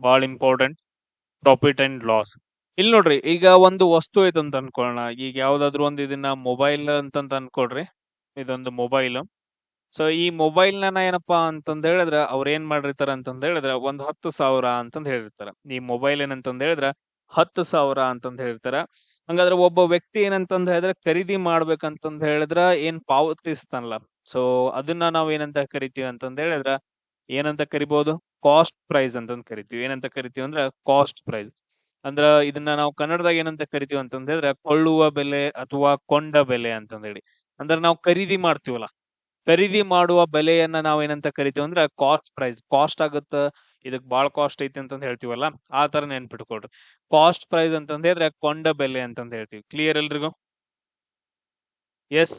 ಬಹಳ important. Profit and loss. ಇಲ್ಲಿ ನೋಡ್ರಿ, ಈಗ ಒಂದು ವಸ್ತು ಐತೆ ಅಂತ ಅನ್ಕೊಳ್ಳೋಣ. ಈಗ ಯಾವ್ದಾದ್ರು ಒಂದು ಇದನ್ನ ಮೊಬೈಲ್ ಅಂತಂತ ಅನ್ಕೊಳ್ರಿ. ಇದೊಂದು ಮೊಬೈಲ್. ಸೊ ಈ ಮೊಬೈಲ್ ನ ಏನಪ್ಪಾ ಅಂತಂದ್ ಹೇಳಿದ್ರ ಅವ್ರ ಏನ್ ಮಾಡಿರ್ತಾರ ಅಂತಂದ್ ಹೇಳಿದ್ರ ಒಂದ್ 10,000 ಅಂತಂದ್ ಹೇಳಿರ್ತಾರ. ಈ ಮೊಬೈಲ್ ಏನಂತಂದ್ ಹೇಳಿದ್ರ 10,000 ಅಂತಂದ್ ಹೇಳ್ತಾರ. ಹಂಗಾದ್ರೆ ಒಬ್ಬ ವ್ಯಕ್ತಿ ಏನಂತಂದ್ ಹೇಳಿದ್ರೆ ಖರೀದಿ ಮಾಡ್ಬೇಕಂತಂದ್ ಹೇಳಿದ್ರ ಏನ್ ಪಾವತಿಸ್ತಾನಲ್ಲ, ಸೊ ಅದನ್ನ ನಾವ್ ಏನಂತ ಕರಿತೀವಿ ಅಂತಂದ್ ಹೇಳಿದ್ರ ಏನಂತ ಕರಿಬಹುದು? ಕಾಸ್ಟ್ ಪ್ರೈಸ್ ಅಂತಂದ್ ಕರಿತೀವಿ. ಏನಂತ ಕರಿತೀವಿ ಅಂದ್ರ ಕಾಸ್ಟ್ ಪ್ರೈಸ್. ಅಂದ್ರ ಇದನ್ನ ನಾವು ಕನ್ನಡದಾಗ ಏನಂತ ಕರಿತೀವಿ ಅಂತಂದ್ ಹೇಳಿದ್ರೆ ಕೊಳ್ಳುವ ಬೆಲೆ ಅಥವಾ ಕೊಂಡ ಬೆಲೆ ಅಂತಂದ್ ಹೇಳಿ. ಅಂದ್ರೆ ನಾವು ಖರೀದಿ ಮಾಡ್ತೀವಲ್ಲ, ಖರೀದಿ ಮಾಡುವ ಬೆಲೆಯನ್ನ ನಾವ್ ಏನಂತ ಕರಿತೀವಿ ಅಂದ್ರೆ ಕಾಸ್ಟ್ ಪ್ರೈಸ್. ಕಾಸ್ಟ್ ಆಗುತ್ತ, ಇದಕ್ ಬಾಳ ಕಾಸ್ಟ್ ಐತಿ ಅಂತಂದ್ ಹೇಳ್ತೀವಲ್ಲ, ಆ ತರ ನೆನ್ಪಿಟ್ಕೊಳ್ರಿ. ಕಾಸ್ಟ್ ಪ್ರೈಸ್ ಅಂತಂದ್ ಹೇಳಿದ್ರೆ ಕೊಂಡ ಬೆಲೆ ಅಂತಂದ್ ಹೇಳ್ತೀವಿ. ಕ್ಲಿಯರ್ ಎಲ್ರಿಗೂ? ಎಸ್.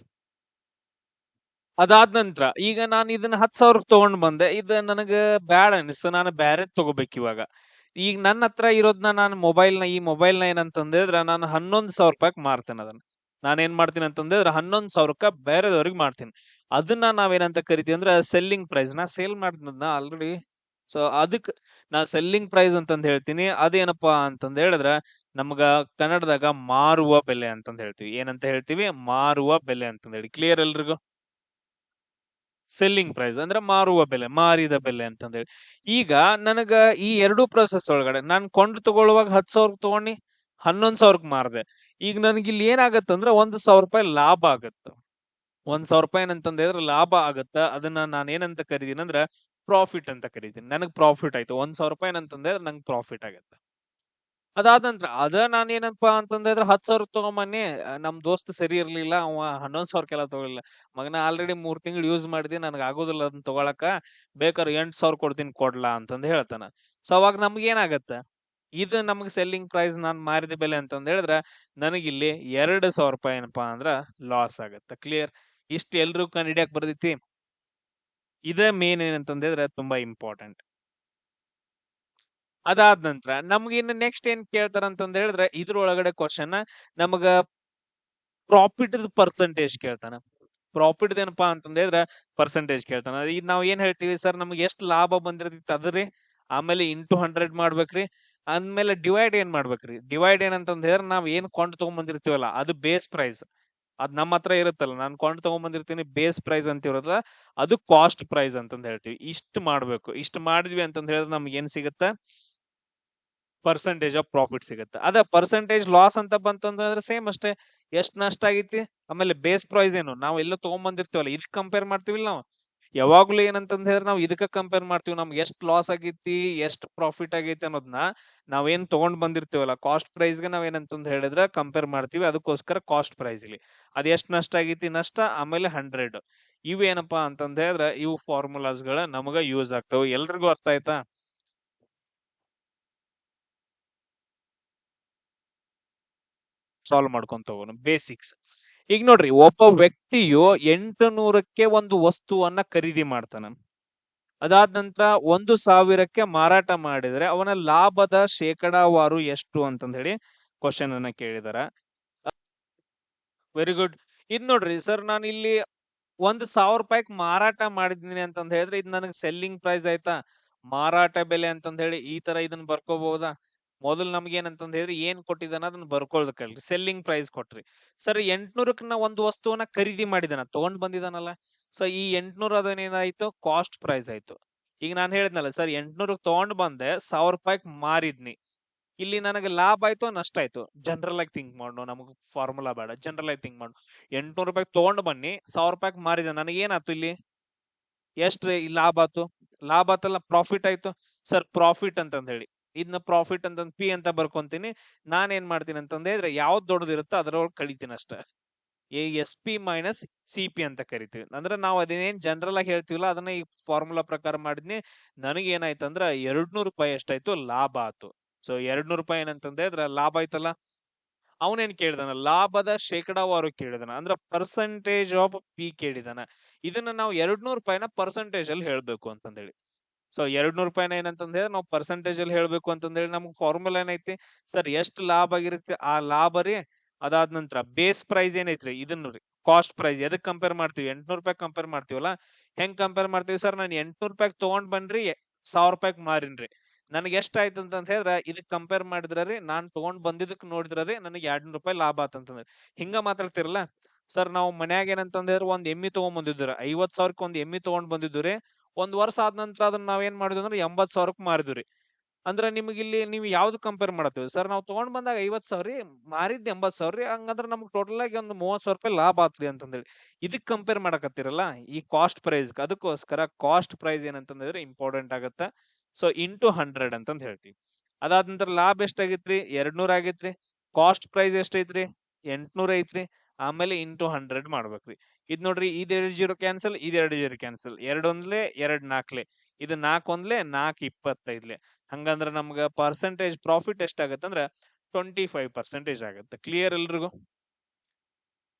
ಅದಾದ ನಂತರ ಈಗ ನಾನು ಇದನ್ನ 10,000 ತಗೊಂಡ್ ಬಂದೆ. ಇದು ನನಗ ಬ್ಯಾಡ ಅನಿಸ್ತು, ನಾನು ಬ್ಯಾರೆ ತಗೋಬೇಕು ಇವಾಗ. ಈಗ ನನ್ನ ಹತ್ರ ಇರೋದ್ನ ನಾನು ಈ ಮೊಬೈಲ್ನ ಏನಂತಂದಿದ್ರ ನಾನು 11,000 ಮಾರ್ತೇನೆ ಅದನ್ನ. ನಾನೇನ್ ಮಾಡ್ತೀನಿ ಅಂತಂದಿದ್ರೆ 11,000 ಬೇರೆದವ್ರಿಗೆ ಮಾಡ್ತೀನಿ. ಅದನ್ನ ನಾವೇನಂತ ಕರಿತೀವಿ ಅಂದ್ರೆ ಸೆಲ್ಲಿಂಗ್ ಪ್ರೈಸ್. ನಾ ಸೇಲ್ ಮಾಡಿದ್ನ ಆಲ್ರೆಡಿ. ಸೊ ಅದಕ್ ನಾ ಸೆಲ್ಲಿಂಗ್ ಪ್ರೈಸ್ ಅಂತಂದ್ ಹೇಳ್ತೀನಿ. ಅದೇನಪ್ಪಾ ಅಂತಂದ್ ಹೇಳಿದ್ರ ನಮ್ಗ ಕನ್ನಡದಾಗ ಮಾರುವ ಬೆಲೆ ಅಂತಂದ್ ಹೇಳ್ತೀವಿ. ಏನಂತ ಹೇಳ್ತೀವಿ? ಮಾರುವ ಬೆಲೆ ಅಂತಂದ್ ಹೇಳಿ. ಕ್ಲಿಯರ್ ಎಲ್ರಿಗೂ? ಸೆಲ್ಲಿಂಗ್ ಪ್ರೈಸ್ ಅಂದ್ರೆ ಮಾರುವ ಬೆಲೆ, ಮಾರಿದ ಬೆಲೆ ಅಂತಂದೇಳಿ. ಈಗ ನನಗ ಈ ಎರಡು ಪ್ರೊಸೆಸ್ ಒಳಗಡೆ ನಾನು ಕೊಂಡು ತಗೊಳ್ಳುವಾಗ 10,000 ತಗೊಂಡಿ, 11,000 ಮಾರ್ದೆ. ಈಗ ನನಗೆ ಇಲ್ಲಿ ಏನಾಗತ್ತಂದ್ರೆ 1,000 ಲಾಭ ಆಗತ್ತ. 1,000 ಏನಂತಂದ್ರೆ ಲಾಭ ಆಗತ್ತ. ಅದನ್ನ ನಾನು ಏನಂತ ಕರಿತೀನಿ ಅಂದ್ರೆ ಪ್ರಾಫಿಟ್ ಅಂತ ಕರಿತೀನಿ. ನನಗ್ ಪ್ರಾಫಿಟ್ ಆಯ್ತು. 1,000 ಏನಂತಂದ್ರೆ ನಂಗೆ ಪ್ರಾಫಿಟ್ ಆಗತ್ತೆ. ಅದಾದ ನಂತರ ನಾನೇನಪ್ಪಾ ಅಂತಂದ್ರೆ 10,000 ತಗೊಂಬನ್ನಿ. ನಮ್ ದೋಸ್ತ್ ಸರಿ ಇರ್ಲಿಲ್ಲ, ಅವ 11,000 ತಗೊಳಿಲ್ಲ. ಮಗನ ಆಲ್ರೆಡಿ 3 ತಿಂಗಳು ಯೂಸ್ ಮಾಡಿದಿ, ನನಗ್ ಆಗೋದಿಲ್ಲ ಅದನ್ನ ತಗೊಳಕ, ಬೇಕಾದ್ರೆ 8,000 ಕೊಡ್ತೀನಿ ಕೊಡ್ಲಾ ಅಂತಂದ್ ಹೇಳ್ತಾನ. ಸೊ ಅವಾಗ ನಮ್ಗೆ ಏನಾಗತ್ತ? ಇದು ನಮ್ಗ್ ಸೆಲ್ಲಿಂಗ್ ಪ್ರೈಸ್, ನಾನ್ ಮಾರಿದ ಬೆಲೆ ಅಂತಂದ್ ಹೇಳಿದ್ರ ನನಗಿಲ್ಲಿ 2,000 ಏನಪ್ಪಾ ಅಂದ್ರ ಲಾಸ್ ಆಗತ್ತ. ಕ್ಲಿಯರ್? ಇಷ್ಟ ಎಲ್ರು ಕಂಡು ಹಿಡಿಯಕ್ ಬರ್ದೈತಿ. ಇದೇ ಮೇನ್ ಏನಂತಂದ್ ಹೇಳಿದ್ರೆ ತುಂಬಾ ಇಂಪಾರ್ಟೆಂಟ್. ಅದಾದ ನಂತರ ನಮ್ಗೆ ಇನ್ನು ನೆಕ್ಸ್ಟ್ ಏನ್ ಕೇಳ್ತಾರ ಅಂತಂದ್ ಹೇಳಿದ್ರೆ ಇದ್ರೊಳಗಡೆ ಕ್ವಶನ್ ನಮಗ ಪ್ರಾಫಿಟ್ ಪರ್ಸೆಂಟೇಜ್ ಕೇಳ್ತಾನ. ಪ್ರಾಫಿಟ್ ಏನಪ್ಪಾ ಅಂತಂದ್ ಹೇಳಿದ್ರೆ ಪರ್ಸೆಂಟೇಜ್ ಕೇಳ್ತಾನ. ಈಗ ನಾವ್ ಏನ್ ಹೇಳ್ತೀವಿ? ಸರ್ ನಮ್ಗೆ ಎಷ್ಟು ಲಾಭ ಬಂದಿರ್ತೈತಿ ಅದ್ರಿ, ಆಮೇಲೆ ಇಂಟು 100 ಮಾಡ್ಬೇಕ್ರಿ, ಅಂದ್ಮೇಲೆ ಡಿವೈಡ್ ಏನ್ ಮಾಡ್ಬೇಕ್ರಿ? ಡಿವೈಡ್ ಏನಂತಂದ್ ಹೇಳಿದ್ರೆ ನಾವ್ ಏನ್ ಕೊಂಡು ತಗೊಂಡ್ಬಂದಿರ್ತೀವಲ್ಲ ಅದು ಬೇಸ್ ಪ್ರೈಸ್. ಅದ್ ನಮ್ಮ ಹತ್ರ ಇರುತ್ತಲ್ಲ, ನಾನು ಕೊಂಡು ತಗೊಂಡ್ಬಂದಿರ್ತೀನಿ ಬೇಸ್ ಪ್ರೈಸ್ ಅಂತ ಇರೋದ, ಅದು ಕಾಸ್ಟ್ ಪ್ರೈಸ್ ಅಂತಂದ್ ಹೇಳ್ತೀವಿ. ಇಷ್ಟು ಮಾಡ್ಬೇಕು. ಇಷ್ಟು ಮಾಡಿದ್ವಿ ಅಂತಂದ್ ಹೇಳಿದ್ರೆ ನಮ್ಗೆ ಏನ್ ಸಿಗತ್ತ? ಪರ್ಸೆಂಟೇಜ್ ಆಫ್ ಪ್ರಾಫಿಟ್ ಸಿಗುತ್ತೆ. ಅದ ಪರ್ಸೆಂಟೇಜ್ ಲಾಸ್ ಅಂತ ಬಂತಂದ್ರೆ ಸೇಮ್ ಅಷ್ಟೇ. ಎಷ್ಟ್ ನಷ್ಟ ಆಗೈತಿ, ಆಮೇಲೆ ಬೇಸ್ ಪ್ರೈಸ್ ಏನು ನಾವು ಎಲ್ಲ ತಗೊಂಡ್ಬಂದಿರ್ತೀವಲ್ಲ ಇದಕ್ ಕಂಪೇರ್ ಮಾಡ್ತೀವಿಲ್ಲ ನಾವು. ಯಾವಾಗ್ಲೂ ಏನಂತಂದ್ ಹೇಳಿದ್ರೆ ನಾವು ಇದಕ್ಕ ಕಂಪೇರ್ ಮಾಡ್ತೀವಿ. ನಮ್ಗೆ ಎಷ್ಟ್ ಲಾಸ್ ಆಗೈತಿ, ಎಷ್ಟ್ ಪ್ರಾಫಿಟ್ ಆಗೈತಿ ಅನ್ನೋದನ್ನ ನಾವೇನ್ ತಗೊಂಡ್ ಬಂದಿರ್ತೀವಲ್ಲ ಕಾಸ್ಟ್ ಪ್ರೈಸ್ಗೆ ನಾವ್ ಏನಂತಂದ್ ಹೇಳಿದ್ರೆ ಕಂಪೇರ್ ಮಾಡ್ತೀವಿ. ಅದಕ್ಕೋಸ್ಕರ ಕಾಸ್ಟ್ ಪ್ರೈಸ್ ಇಲ್ಲಿ. ಅದ್ ಎಷ್ಟ್ ನಷ್ಟ ಆಗೈತಿ ನಷ್ಟ, ಆಮೇಲೆ 100. ಇವು ಏನಪ್ಪಾ ಅಂತಂದ್ ಹೇಳಿದ್ರೆ ಇವು ಫಾರ್ಮುಲಾಸ್ ಗಳ ನಮಗ ಯೂಸ್ ಆಗ್ತಾವ. ಎಲ್ರಿಗೂ ಅರ್ಥ ಆಯ್ತಾ? ಸಾಲ್ವ್ ಮಾಡ್ಕೊಂತ ಹೋಗೋಣ. ಬೇಸಿಕ್ಸ್. ಈಗ ನೋಡ್ರಿ, ಒಬ್ಬ ವ್ಯಕ್ತಿಯು 800ಕ್ಕೆ ಒಂದು ವಸ್ತುವನ್ನ ಖರೀದಿ ಮಾಡ್ತಾನ. ಅದಾದ ನಂತರ 1,000ಕ್ಕೆ ಮಾರಾಟ ಮಾಡಿದ್ರೆ ಅವನ ಲಾಭದ ಶೇಕಡಾವಾರು ಎಷ್ಟು ಅಂತಂದ್ ಹೇಳಿ ಕ್ವಶನ್ ಅನ್ನ ಕೇಳಿದಾರ. Very good. ಇದ್ ನೋಡ್ರಿ ಸರ್, ನಾನು ಇಲ್ಲಿ 1,000 ಮಾರಾಟ ಮಾಡಿದೀನಿ ಅಂತಂದ್ ಹೇಳಿದ್ರೆ ಇದು ನನಗೆ ಸೆಲ್ಲಿಂಗ್ ಪ್ರೈಸ್ ಆಯ್ತಾ? ಮಾರಾಟ ಬೆಲೆ ಅಂತಂದ್ ಹೇಳಿ ಈ ತರ ಇದನ್ನ ಬರ್ಕೋಬಹುದಾ? ಮೊದಲು ನಮ್ಗೆ ಏನಂತಂದ್ ಹೇಳಿದ್ರೆ ಏನ್ ಕೊಟ್ಟಿದ್ದಾನ ಅದನ್ನ ಬರ್ಕೊಳ್ಬೇಕಲ್ರಿ. ಸೆಲ್ಲಿಂಗ್ ಪ್ರೈಸ್ ಕೊಟ್ರಿ. ಸರ್ 800ಕ್ಕೆ ನಾ ಒಂದು ವಸ್ತುವನ್ನ ಖರೀದಿ ಮಾಡಿದಾನ, ತಗೊಂಡ್ ಬಂದಿದಾನಲ್ಲ. ಸೊ ಈ 800 ಅದನ್ನೇನಾಯ್ತು? ಕಾಸ್ಟ್ ಪ್ರೈಸ್ ಆಯ್ತು. ಈಗ ನಾನು ಹೇಳಿದ್ನಲ್ಲ ಸರ್, 800ಕ್ಕೆ ತಗೊಂಡ್ ಬಂದೆ, 1,000 ಮಾರಿದ್ನಿ. ಇಲ್ಲಿ ನನಗೆ ಲಾಭ ಆಯ್ತು ನಷ್ಟ ಆಯ್ತು? ಜನರಲ್ ಆಗಿ ಥಿಂಕ್ ಮಾಡು, ನಮಗ್ ಫಾರ್ಮುಲಾ ಬೇಡ, ಜನರಲ್ ಆಗಿ ಥಿಂಕ್ ಮಾಡು. 800 ತಗೊಂಡ್ ಬನ್ನಿ, 1,000 ಮಾರಿದ, ನನಗೆ ಏನಾಯ್ತು ಇಲ್ಲಿ? ಎಷ್ಟ್ರಿ ಲಾಭ ಆತು? ಲಾಭ ಆತಲ್ಲ, ಪ್ರಾಫಿಟ್ ಆಯ್ತು. ಸರ್ ಪ್ರಾಫಿಟ್ ಅಂತಂದ್ ಹೇಳಿ ಇದನ್ನ ಪ್ರಾಫಿಟ್ ಅಂತಂದ್ ಪಿ ಅಂತ ಬರ್ಕೊಂತೀನಿ. ನಾನ್ ಏನ್ ಮಾಡ್ತೀನಿ ಅಂತಂದ್ ಹೇಳಿದ್ರೆ ಯಾವ್ದು ದೊಡ್ಡದಿರುತ್ತೋ ಅದ್ರೊಳಗೆ ಕಳಿತೀನಿ ಅಷ್ಟೇ. SP ಮೈನಸ್ CP ಅಂತ ಕರಿತೀವಿ. ಅಂದ್ರೆ ನಾವು ಅದೇನೇನ್ ಜನರಲ್ ಆಗಿ ಹೇಳ್ತೀವಲ್ಲ ಅದನ್ನ ಈ ಫಾರ್ಮುಲಾ ಪ್ರಕಾರ ಮಾಡಿದ್ನಿ. ನನಗೆ ಏನಾಯ್ತಂದ್ರ 200 ಎಷ್ಟಾಯ್ತು? ಲಾಭ ಆತು. ಸೊ 200 ಏನಂತಂದ್ರೆ ಇದ್ರ ಲಾಭ ಆಯ್ತಲ್ಲ. ಅವನೇನ್ ಕೇಳಿದಾನ? ಲಾಭದ ಶೇಕಡಾವಾರು ಕೇಳಿದಾನ. ಅಂದ್ರೆ ಪರ್ಸೆಂಟೇಜ್ ಆಫ್ ಪಿ ಕೇಳಿದಾನ. ಇದನ್ನ ನಾವು 200 ಪರ್ಸೆಂಟೇಜ್ ಅಲ್ಲಿ ಹೇಳ್ಬೇಕು ಅಂತಂದೇಳಿ. ಸೊ 200 ಏನಂತಂದ್ ಹೇಳಿ ನಾವು ಪರ್ಸೆಂಟೇಜ್ ಅಲ್ಲಿ ಹೇಳ್ಬೇಕು ಅಂತಂದೇಳಿ ನಮ್ಗೆ ಫಾರ್ಮುಲಾ ಏನೈತಿ? ಸರ್ ಎಷ್ಟು ಲಾಭ ಆಗಿರುತ್ತೆ ಆ ಲಾಭ ರೀ. ಅದಾದ ನಂತರ ಬೇಸ್ ಪ್ರೈಸ್ ಏನೈತ್ರಿ ಇದನ್ನ ರೀ, ಕಾಸ್ಟ್ ಪ್ರೈಸ್. ಎದಕ್ ಕಂಪೇರ್ ಮಾಡ್ತೀವಿ? 800 ಕಂಪೇರ್ ಮಾಡ್ತೀವಲ್ಲ. ಹೆಂಗ್ ಕಂಪೇರ್ ಮಾಡ್ತೀವಿ? ಸರ್ ನಾನು 800 ತಗೊಂಡ್ ಬನ್ರಿ, 1,000 ಮಾರಿನ್ರಿ, ನನಗೆ ಎಷ್ಟ್ ಆಯ್ತು ಅಂತ ಹೇಳಿದ್ರ ಇದಕ್ ಕಂಪೇರ್ ಮಾಡಿದ್ರಿ ನಾನ್ ತಗೊಂಡ್ ಬಂದಿದ್ದಕ್ ನೋಡಿದ್ರಿ ನನಗೆ 200 ರೂಪಾಯಿ ಲಾಭ ಆತಂತಂದ್ರೆ ಹಿಂಗ ಮಾತಾಡ್ತಿರಲ್ಲ. ಸರ್ ನಾವು ಮನ್ಯಾಗ ಏನಂತಂದ್ರೆ ಒಂದ್ ಎಮ್ಮಿ ತಗೊಂಡ್ ಬಂದಿದ್ರಿ 50,000ಕ್ಕೆ ಒಂದ್ ಎಮ್ಮಿ ತಗೊಂಡ್ ಬಂದಿದ್ರಿ. ಒಂದ್ ವರ್ಷ ಆದ ನಂತರ ಅದನ್ನ ನಾವೇನ್ ಮಾಡಿದ್ವಿ ಅಂದ್ರೆ 80,000ಕ್ಕೆ ಮಾರಿದ್ವಿ. ಅಂದ್ರ ನಿಮ್ಗೆ ಇಲ್ಲಿ ನೀವು ಯಾವ್ದು ಕಂಪೇರ್ ಮಾಡತ್ತೀವಿ ಸರ್ ನಾವು ತಗೊಂಡ್ ಬಂದಾಗ 50,000 ಮಾರಿದ್ 80,000 ಹಂಗಂದ್ರ ನಮ್ಗೆ ಟೋಟಲ್ ಆಗಿ ಒಂದು 30,000 ರೂಪಾಯಿ ಲಾಭ ಆತ್ರಿ ಅಂತಂದೇಳಿ ಇದಕ್ ಕಂಪೇರ್ ಮಾಡಕತ್ತಿರಲ್ಲ ಈ ಕಾಸ್ಟ್ ಪ್ರೈಸ್. ಅದಕ್ಕೋಸ್ಕರ ಕಾಸ್ಟ್ ಪ್ರೈಸ್ ಏನಂತಂದ್ರೆ ಇಂಪಾರ್ಟೆಂಟ್ ಆಗತ್ತ. ಸೊ ಇಂಟು 100 ಅಂತಂದ್ ಹೇಳ್ತೀವಿ. ಅದಾದ ನಂತರ ಲಾಭ ಎಷ್ಟಾಗಿತ್ರಿ 200 ಆಗೈತ್ರಿ. ಕಾಸ್ಟ್ ಪ್ರೈಸ್ ಎಷ್ಟೈತ್ರಿ 800 ಐತ್ರಿ. ಆಮೇಲೆ ಇಂಟು 100 ಮಾಡ್ಬೇಕ್ರಿ. ಇದ್ ನೋಡ್ರಿ ಇದ್ 2 ಜೀರೋ ಕ್ಯಾನ್ಸಲ್, ಇದ್ 2 ಜೀರೋ ಕ್ಯಾನ್ಸಲ್. 2 ಒಂದ್ಲೆ 2 ನಾಲ್ಕ್ಲೆ, ಇದು 4 ಒಂದ್ಲೆ 4 25. ಹಂಗಂದ್ರ ನಮ್ಗ ಪರ್ಸೆಂಟೇಜ್ ಪ್ರಾಫಿಟ್ ಎಷ್ಟಾಗತ್ತಂದ್ರ 25% ಆಗತ್ತೆ. ಕ್ಲಿಯರ್ ಎಲ್ರಿಗೂ?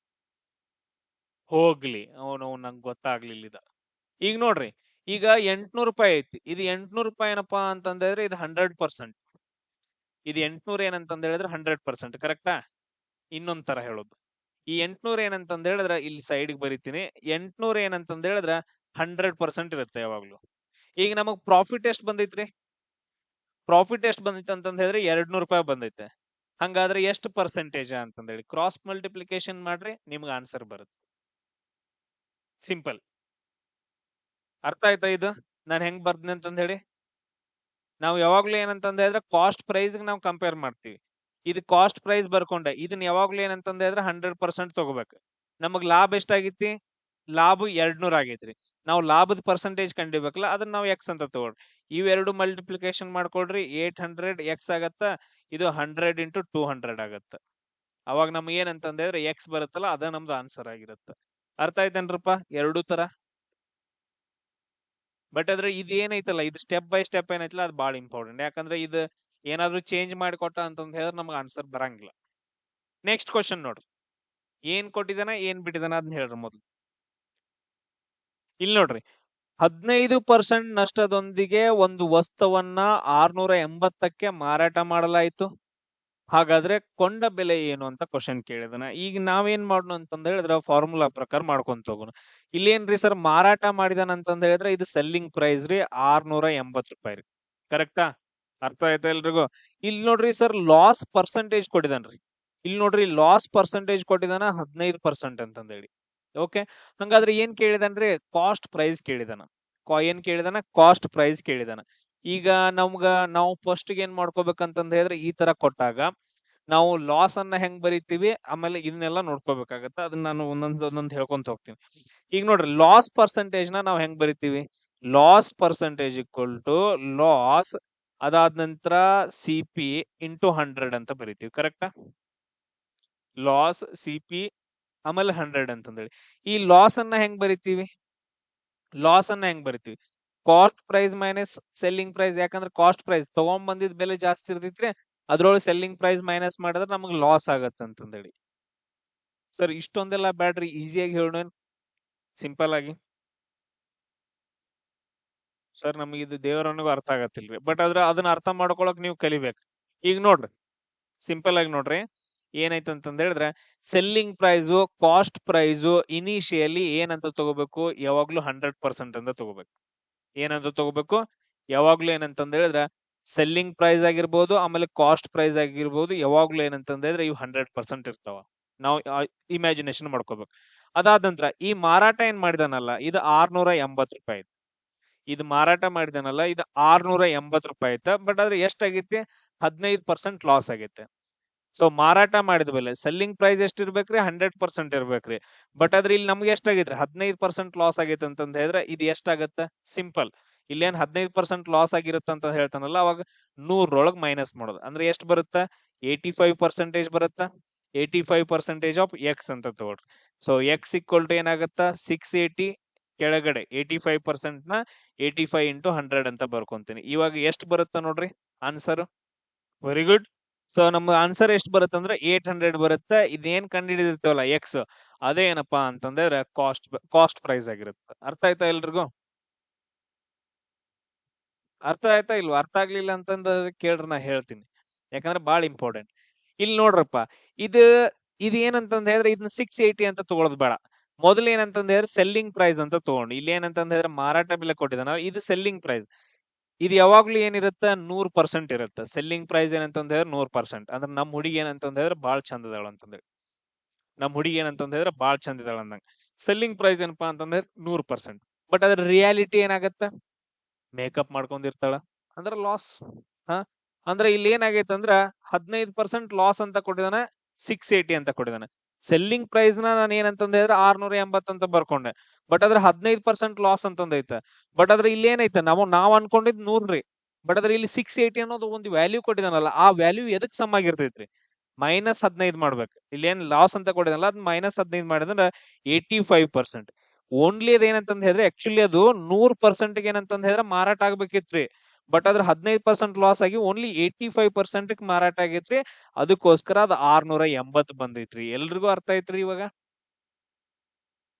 ಹೋಗ್ಲಿ ಅವನು ನಂಗೆ ಗೊತ್ತಾಗ್ಲಿಲ್ಲ ಇದ. ಈಗ ನೋಡ್ರಿ ಈಗ 800 ರೂಪಾಯಿ ಐತಿ. ಇದು 800 ರೂಪಾಯಿ ಏನಪ್ಪಾ ಅಂತಂದ್ರೆ ಇದು 100%. ಇದು 800 ಏನಂತಂದ ಹೇಳಿದ್ರೆ 100% ಕರೆಕ್ಟಾ? ಇನ್ನೊಂದ್ ತರ ಹೇಳೋದು, ಈ 800 ಏನಂತಂದ ಹೇಳಿದ್ರೆ ಇಲ್ಲಿ ಸೈಡ್ಗೆ ಬರಿತೀನಿ. 800 ಏನಂತಂದ ಹೇಳಿದ್ರೆ 100% ಇರುತ್ತೆ ಯಾವಾಗ್ಲೂ. ಈಗ ನಮಗ್ ಪ್ರಾಫಿಟ್ ಎಷ್ಟು ಬಂದೈತ್ರಿ? ಪ್ರಾಫಿಟ್ ಎಷ್ಟು ಬಂದೈತೆ ಅಂತಂದ ಹೇಳಿದ್ರೆ 200 ರೂಪಾಯಿ ಬಂದೈತೆ. ಹಂಗಾದ್ರೆ ಎಷ್ಟು ಪರ್ಸೆಂಟೇಜ್ ಅಂತಂದ ಹೇಳಿ ಕ್ರಾಸ್ ಮಲ್ಟಿಪ್ಲಿಕೇಶನ್ ಮಾಡ್ರಿ ನಿಮ್ಗೆ ಆನ್ಸರ್ ಬರುತ್ತೆ. ಸಿಂಪಲ್. ಅರ್ಥ ಆಯ್ತಾ ಇದು ನಾನು ಹೆಂಗ್ ಬರ್ದ್ನಿ ಅಂತಂದ ಹೇಳಿ? ನಾವು ಯಾವಾಗ್ಲೂ ಏನಂತಂದ ಹೇಳಿದ್ರೆ ಕಾಸ್ಟ್ ಪ್ರೈಸ್ ನಾವು ಕಂಪೇರ್ ಮಾಡ್ತೀವಿ. ಇದು ಕಾಸ್ಟ್ ಪ್ರೈಸ್ ಬರ್ಕೊಂಡೆ ಇದನ್ನ ಯಾವಾಗ್ಲೂ ಏನಂತಂದ ಹೇಳಿದ್ರೆ 100% ತಗೋಬೇಕು. ನಮಗ್ ಲಾಭ ಎಷ್ಟಾಗೈತಿ? ಲಾಭ 200 ಆಗೈತ್ರಿ. ನಾವು ಲಾಭದ ಪರ್ಸೆಂಟೇಜ್ ಕಂಡಿಬೇಕಲ್ಲ ಅದನ್ನ ನಾವು ಎಕ್ಸ್ ಅಂತ ತಗೊಳ್ರಿ. ಇವೆರಡು ಮಲ್ಟಿಪ್ಲಿಕೇಶನ್ ಮಾಡ್ಕೊಳ್ರಿ 800 ಎಕ್ಸ್ ಆಗತ್ತ. ಇದು 100 ಇಂಟು 200 ಆಗತ್ತ. ಅವಾಗ ನಮ್ಗೆ ಏನಂತಂದ ಹೇಳಿದ್ರೆ ಎಕ್ಸ್ ಬರುತ್ತಲ್ಲ ಅದ ನಮ್ದು ಆನ್ಸರ್ ಆಗಿರುತ್ತೆ. ಅರ್ಥ ಆಯ್ತೇನ್ರಪ್ಪ ಎರಡೂ ತರ? ಬಟ್ ಆದ್ರೆ ಇದು ಏನೈತಲ್ಲ ಇದು ಸ್ಟೆಪ್ ಬೈ ಸ್ಟೆಪ್ ಏನೈತಲ್ಲ ಅದು ಬಾಳ ಇಂಪಾರ್ಟೆಂಟ್. ಯಾಕಂದ್ರೆ ಇದು ಏನಾದ್ರು ಚೇಂಜ್ ಮಾಡಿಕೊಟ್ಟ ಅಂತಂದ ಹೇಳಿದ್ರೆ ನಮ್ಗೆ ಆನ್ಸರ್ ಬರಂಗಿಲ್ಲ. ನೆಕ್ಸ್ಟ್ ಕ್ವಶನ್ ನೋಡ್ರಿ, ಏನ್ ಕೊಟ್ಟಿದಾನ ಏನ್ ಬಿಟ್ಟಿದಾನ ಅದನ್ನ ಹೇಳ್ರಿ ಮೊದ್ಲು. ಇಲ್ಲಿ ನೋಡ್ರಿ 15% ನಷ್ಟದೊಂದಿಗೆ ಒಂದು ವಸ್ತುವನ್ನ 680ಕ್ಕೆ ಮಾರಾಟ ಮಾಡಲಾಯಿತು. ಹಾಗಾದ್ರೆ ಕೊಂಡ ಬೆಲೆ ಏನು ಅಂತ ಕ್ವಶನ್ ಕೇಳಿದನ. ಈಗ ನಾವೇನ್ ಮಾಡೋಣ ಅಂತಂದ ಹೇಳಿದ್ರೆ ಫಾರ್ಮುಲಾ ಪ್ರಕಾರ ಮಾಡ್ಕೊಂತ ಹೋಗೋಣ. ಇಲ್ಲೇನ್ರಿ ಸರ್ ಮಾರಾಟ ಮಾಡಿದಾನ ಅಂತಂದ ಹೇಳಿದ್ರೆ ಇದು ಸೆಲ್ಲಿಂಗ್ ಪ್ರೈಸ್ ರೀ 680 ರೂಪಾಯಿ ರೀ. ಕರೆಕ್ಟಾ? ಅರ್ಥ ಆಯ್ತಾ ಎಲ್ರಿಗೂ? ಇಲ್ಲಿ ನೋಡ್ರಿ ಸರ್ ಲಾಸ್ ಪರ್ಸೆಂಟೇಜ್ ಕೊಟ್ಟಿದಾನ್ರಿ. ಇಲ್ಲಿ ನೋಡ್ರಿ ಲಾಸ್ ಪರ್ಸೆಂಟೇಜ್ ಕೊಟ್ಟಿದಾನ 15% ಅಂತಂದ ಹೇಳಿ. ಓಕೆ, ಹಂಗಾದ್ರೆ ಏನ್ ಕೇಳಿದನ್ರಿ? Cost price ಕೇಳಿದಾನ. ಏನ್ ಕೇಳಿದಾನ? Cost price ಕೇಳಿದಾನ. ಈಗ ನಾವು ಫಸ್ಟ್ ಏನ್ ಮಾಡ್ಕೋಬೇಕಂತಂದ ಹೇಳಿದ್ರೆ ಈ ತರ ಕೊಟ್ಟಾಗ ನಾವು ಲಾಸ್ ಅನ್ನ ಹೆಂಗ್ ಬರಿತೀವಿ ಆಮೇಲೆ ಇದನ್ನೆಲ್ಲ ನೋಡ್ಕೋಬೇಕಾಗತ್ತ. ಅದನ್ನ ನಾನು ಒಂದೊಂದ್ ಹೇಳ್ಕೊಂತ ಹೋಗ್ತೀನಿ. ಈಗ ನೋಡ್ರಿ ಲಾಸ್ ಪರ್ಸೆಂಟೇಜ್ ನ ನಾವು ಹೆಂಗ್ ಬರಿತೀವಿ? Loss percentage equal to loss ಅದಾದ ನಂತರ ಸಿ ಪಿ ಇಂಟು 100 ಅಂತ ಬರಿತೀವಿ. ಕರೆಕ್ಟಾ? ಲಾಸ್ ಸಿ ಪಿ ಆಮೇಲೆ 100 ಅಂತಂದೇಳಿ. ಈ ಲಾಸ್ ಅನ್ನ ಹೆಂಗ್ ಬರಿತೀವಿ? Cost price minus selling price. ಯಾಕಂದ್ರೆ ಕಾಸ್ಟ್ ಪ್ರೈಸ್ ತಗೊಂಡ್ ಬಂದಿದ್ ಬೆಲೆ ಜಾಸ್ತಿ ಇರ್ತೈತ್ರಿ, ಅದ್ರೊಳಗೆ ಸೆಲ್ಲಿಂಗ್ ಪ್ರೈಸ್ ಮೈನಸ್ ಮಾಡಿದ್ರೆ ನಮಗ್ ಲಾಸ್ ಆಗತ್ತ ಅಂತಂದೇಳಿ. ಸರ್ ಇಷ್ಟೊಂದೆಲ್ಲ ಬ್ಯಾಡ್ರಿ, ಈಸಿಯಾಗಿ ಹೇಳೋಣ ಸಿಂಪಲ್ ಆಗಿ. ಸರ್ ನಮಗೆ ಇದು ದೇವರನಿಗೂ ಅರ್ಥ ಆಗತ್ತಿಲ್ರಿ, ಬಟ್ ಅದನ್ನ ಅರ್ಥ ಮಾಡ್ಕೊಳಕ್ ನೀವು ಕಲಿಬೇಕು. ಈಗ ನೋಡ್ರಿ ಸಿಂಪಲ್ ಆಗಿ ನೋಡ್ರಿ ಏನೈತೆ ಅಂತಂದ ಹೇಳಿದ್ರೆ selling price cost price initially ಏನಂತ ತಗೋಬೇಕು? ಯಾವಾಗ್ಲೂ 100% ಅಂತ ತಗೋಬೇಕು. ಏನಂತ ತಗೋಬೇಕು? ಯಾವಾಗ್ಲೂ ಏನಂತಂದ ಹೇಳಿದ್ರೆ ಸೆಲ್ಲಿಂಗ್ ಪ್ರೈಸ್ ಆಗಿರ್ಬೋದು ಆಮೇಲೆ ಕಾಸ್ಟ್ ಪ್ರೈಸ್ ಆಗಿರ್ಬೋದು ಯಾವಾಗ್ಲೂ ಏನಂತಂದ ಹೇಳಿದ್ರೆ ಇವು 100% ಇರ್ತಾವ. ನಾವು ಇಮ್ಯಾಜಿನೇಷನ್ ಮಾಡ್ಕೋಬೇಕು. ಅದಾದ ನಂತರ ಈ ಮಾರಾಟ ಏನ್ ಮಾಡಿದಾನಲ್ಲ ಇದು 680 ರೂಪಾಯಿ ಐತಿ. ಇದು ಮಾರಾಟ ಮಾಡಿದಾನಲ್ಲ ಇದು 680 ರೂಪಾಯಿ ಐತ. ಬಟ್ ಆದ್ರೆ ಎಷ್ಟಾಗೈತಿ? 15% ಲಾಸ್ ಆಗೈತೆ. ಸೊ ಮಾರಾಟ ಮಾಡಿದ ಬೆಲೆ ಸೆಲ್ಲಿಂಗ್ ಪ್ರೈಸ್ ಎಷ್ಟ್ ಇರ್ಬೇಕ್ರಿ? 100% ಇರ್ಬೇಕ್ರಿ. ಬಟ್ ಆದ್ರೆ ಇಲ್ಲಿ ನಮ್ಗೆ ಎಷ್ಟಾಗೈತ್ರಿ? 15% ಲಾಸ್ ಆಗೈತೆ ಅಂತಂದ ಹೇಳಿದ್ರೆ ಇದು ಎಷ್ಟಾಗತ್ತ? ಸಿಂಪಲ್. ಇಲ್ಲೇನ್ 15% ಲಾಸ್ ಆಗಿರುತ್ತೆ ಅಂತ ಹೇಳ್ತಾನಲ್ಲ ಅವಾಗ 100 ಮೈನಸ್ ಮಾಡೋದು ಅಂದ್ರೆ ಎಷ್ಟು ಬರುತ್ತ? 85% ಬರುತ್ತ. 85% ಆಫ್ ಎಕ್ಸ್ ಅಂತ ತಗೊಳ್ರಿ. ಸೊ ಎಕ್ಸ್ ಈಕ್ವಲ್ ಟು ಏನಾಗತ್ತ? 680 ಕೆಳಗಡೆ 85% ನ 85 ಇಂಟು 100 ಅಂತ ಬರ್ಕೊಂತೀನಿ. ಇವಾಗ ಎಷ್ಟು ಬರುತ್ತ ನೋಡ್ರಿ ಆನ್ಸರ್? Very good. ಸೊ ನಮ್ಮ ಆನ್ಸರ್ ಎಷ್ಟು ಬರುತ್ತೆ ಅಂದ್ರೆ 800 ಬರುತ್ತೆ. ಇದೇನ್ ಕಂಡು ಹಿಡಿದಿರ್ತೇವಲ್ಲ ಎಕ್ಸ್ ಅದೇ ಏನಪ್ಪಾ ಅಂತಂದ್ರೆ ಕಾಸ್ಟ್ ಪ್ರೈಸ್ ಆಗಿರುತ್ತೆ. ಅರ್ಥ ಆಯ್ತಾ ಎಲ್ರಿಗೂ? ಅರ್ಥ ಆಯ್ತಾ ಇಲ್ವಾ? ಅರ್ಥ ಆಗ್ಲಿಲ್ಲ ಅಂತಂದ್ರೆ ಕೇಳ್ರಿ ನಾ ಹೇಳ್ತೀನಿ, ಯಾಕಂದ್ರೆ ಬಾಳ ಇಂಪಾರ್ಟೆಂಟ್. ಇಲ್ಲಿ ನೋಡ್ರಪ್ಪ ಇದು ಏನಂತಂದ ಹೇಳಿದ್ರೆ ಇದನ್ನ 680 ಅಂತ ತಗೊಳೋದು ಬೇಡ. ಮೊದಲು ಏನಂತಂದ ಹೇಳಿದ್ರೆ ಸೆಲ್ಲಿಂಗ್ ಪ್ರೈಸ್ ಅಂತ ತಗೊಂಡು ಇಲ್ಲಿ ಏನಂತಂದ ಹೇಳಿದ್ರೆ ಮಾರಾಟ ಬೆಲೆ ಕೊಟ್ಟಿದ್ದಾನ ಇದು ಸೆಲ್ಲಿಂಗ್ ಪ್ರೈಸ್. ಇದು ಯಾವಾಗ್ಲೂ ಏನಿರುತ್ತೆ 100% ಇರುತ್ತೆ. ಸೆಲ್ಲಿಂಗ್ ಪ್ರೈಸ್ ಏನಂತಂದ ಹೇಳಿದ್ರೆ 100%. ಅಂದ್ರೆ ನಮ್ ಹುಡುಗಿ ಏನಂತಂದ ಹೇಳಿದ್ರೆ ಬಾಳ್ ಚಂದ ಇದಾಳ ಅಂತಂದೇಳಿ. ನಮ್ ಹುಡುಗಿ ಏನಂತಂದ ಹೇಳಿದ್ರೆ ಬಾಳ್ ಚಂದ ಇದಾಳ ಅಂದಂಗ. ಸೆಲ್ಲಿಂಗ್ ಪ್ರೈಸ್ ಏನಪ್ಪಾ ಅಂತಂದ್ರೆ 100%. ಬಟ್ ಅದ್ರ ರಿಯಾಲಿಟಿ ಏನಾಗತ್ತ? ಮೇಕಪ್ ಮಾಡ್ಕೊಂಡಿರ್ತಾಳ ಅಂದ್ರ ಲಾಸ್. ಹಾ ಅಂದ್ರೆ ಇಲ್ಲಿ ಏನಾಗೈತೆ ಅಂದ್ರ 15% ಲಾಸ್ ಅಂತ ಕೊಟ್ಟಿದಾನೆ, 680 ಅಂತ ಕೊಟ್ಟಿದಾನೆ. ಸೆಲ್ಲಿಂಗ್ ಪ್ರೈಸ್ ನಾನು ಏನಂತಂದ ಹೇಳಿದ್ರೆ 680 ಅಂತ ಬರ್ಕೊಂಡೆ. ಬಟ್ ಅದ್ರ 15% ಲಾಸ್ ಅಂತಂದೈತೆ. ಬಟ್ ಅದ್ರ ಇಲ್ಲಿ ಏನೈತೆ ನಾವ್ ಅನ್ಕೊಂಡಿದ್ 100 ರೀ. ಬಟ್ ಅದ್ರ ಇಲ್ಲಿ 680 ಅನ್ನೋದು ಒಂದು ವ್ಯಾಲ್ಯೂ ಕೊಟ್ಟಿದಾನಲ್ಲ, ಆ ವ್ಯಾಲ್ಯೂ ಎದಕ್ ಸಮ್ ಆಗಿರ್ತೈತ್ರಿ? -15 ಮಾಡ್ಬೇಕು. ಇಲ್ಲಿ ಏನ್ ಲಾಸ್ ಅಂತ ಕೊಟ್ಟಿದಲ್ಲ ಅದ್ -15 ಮಾಡಿದ್ರೆ 85%. ಓನ್ಲಿ ಅದ್ ಏನಂತಂದ್ ಹೇಳಿದ್ರೆ ಆಕ್ಚುಲಿ ಅದು 100% ಏನಂತಂದ್ ಹೇಳಿದ್ರೆ ಮಾರಾಟ ಆಗ್ಬೇಕಿತ್ರಿ. ಬಟ್ ಅದ್ರ 15% ಲಾಸ್ ಆಗಿ ಓನ್ಲಿ 85% ಮಾರಾಟ ಆಗೈತ್ರಿ. ಅದಕ್ಕೋಸ್ಕರ ಅದ್ 680 ಬಂದೈತ್ರಿ. ಎಲ್ರಿಗೂ ಅರ್ಥ ಐತ್ರಿ ಇವಾಗ?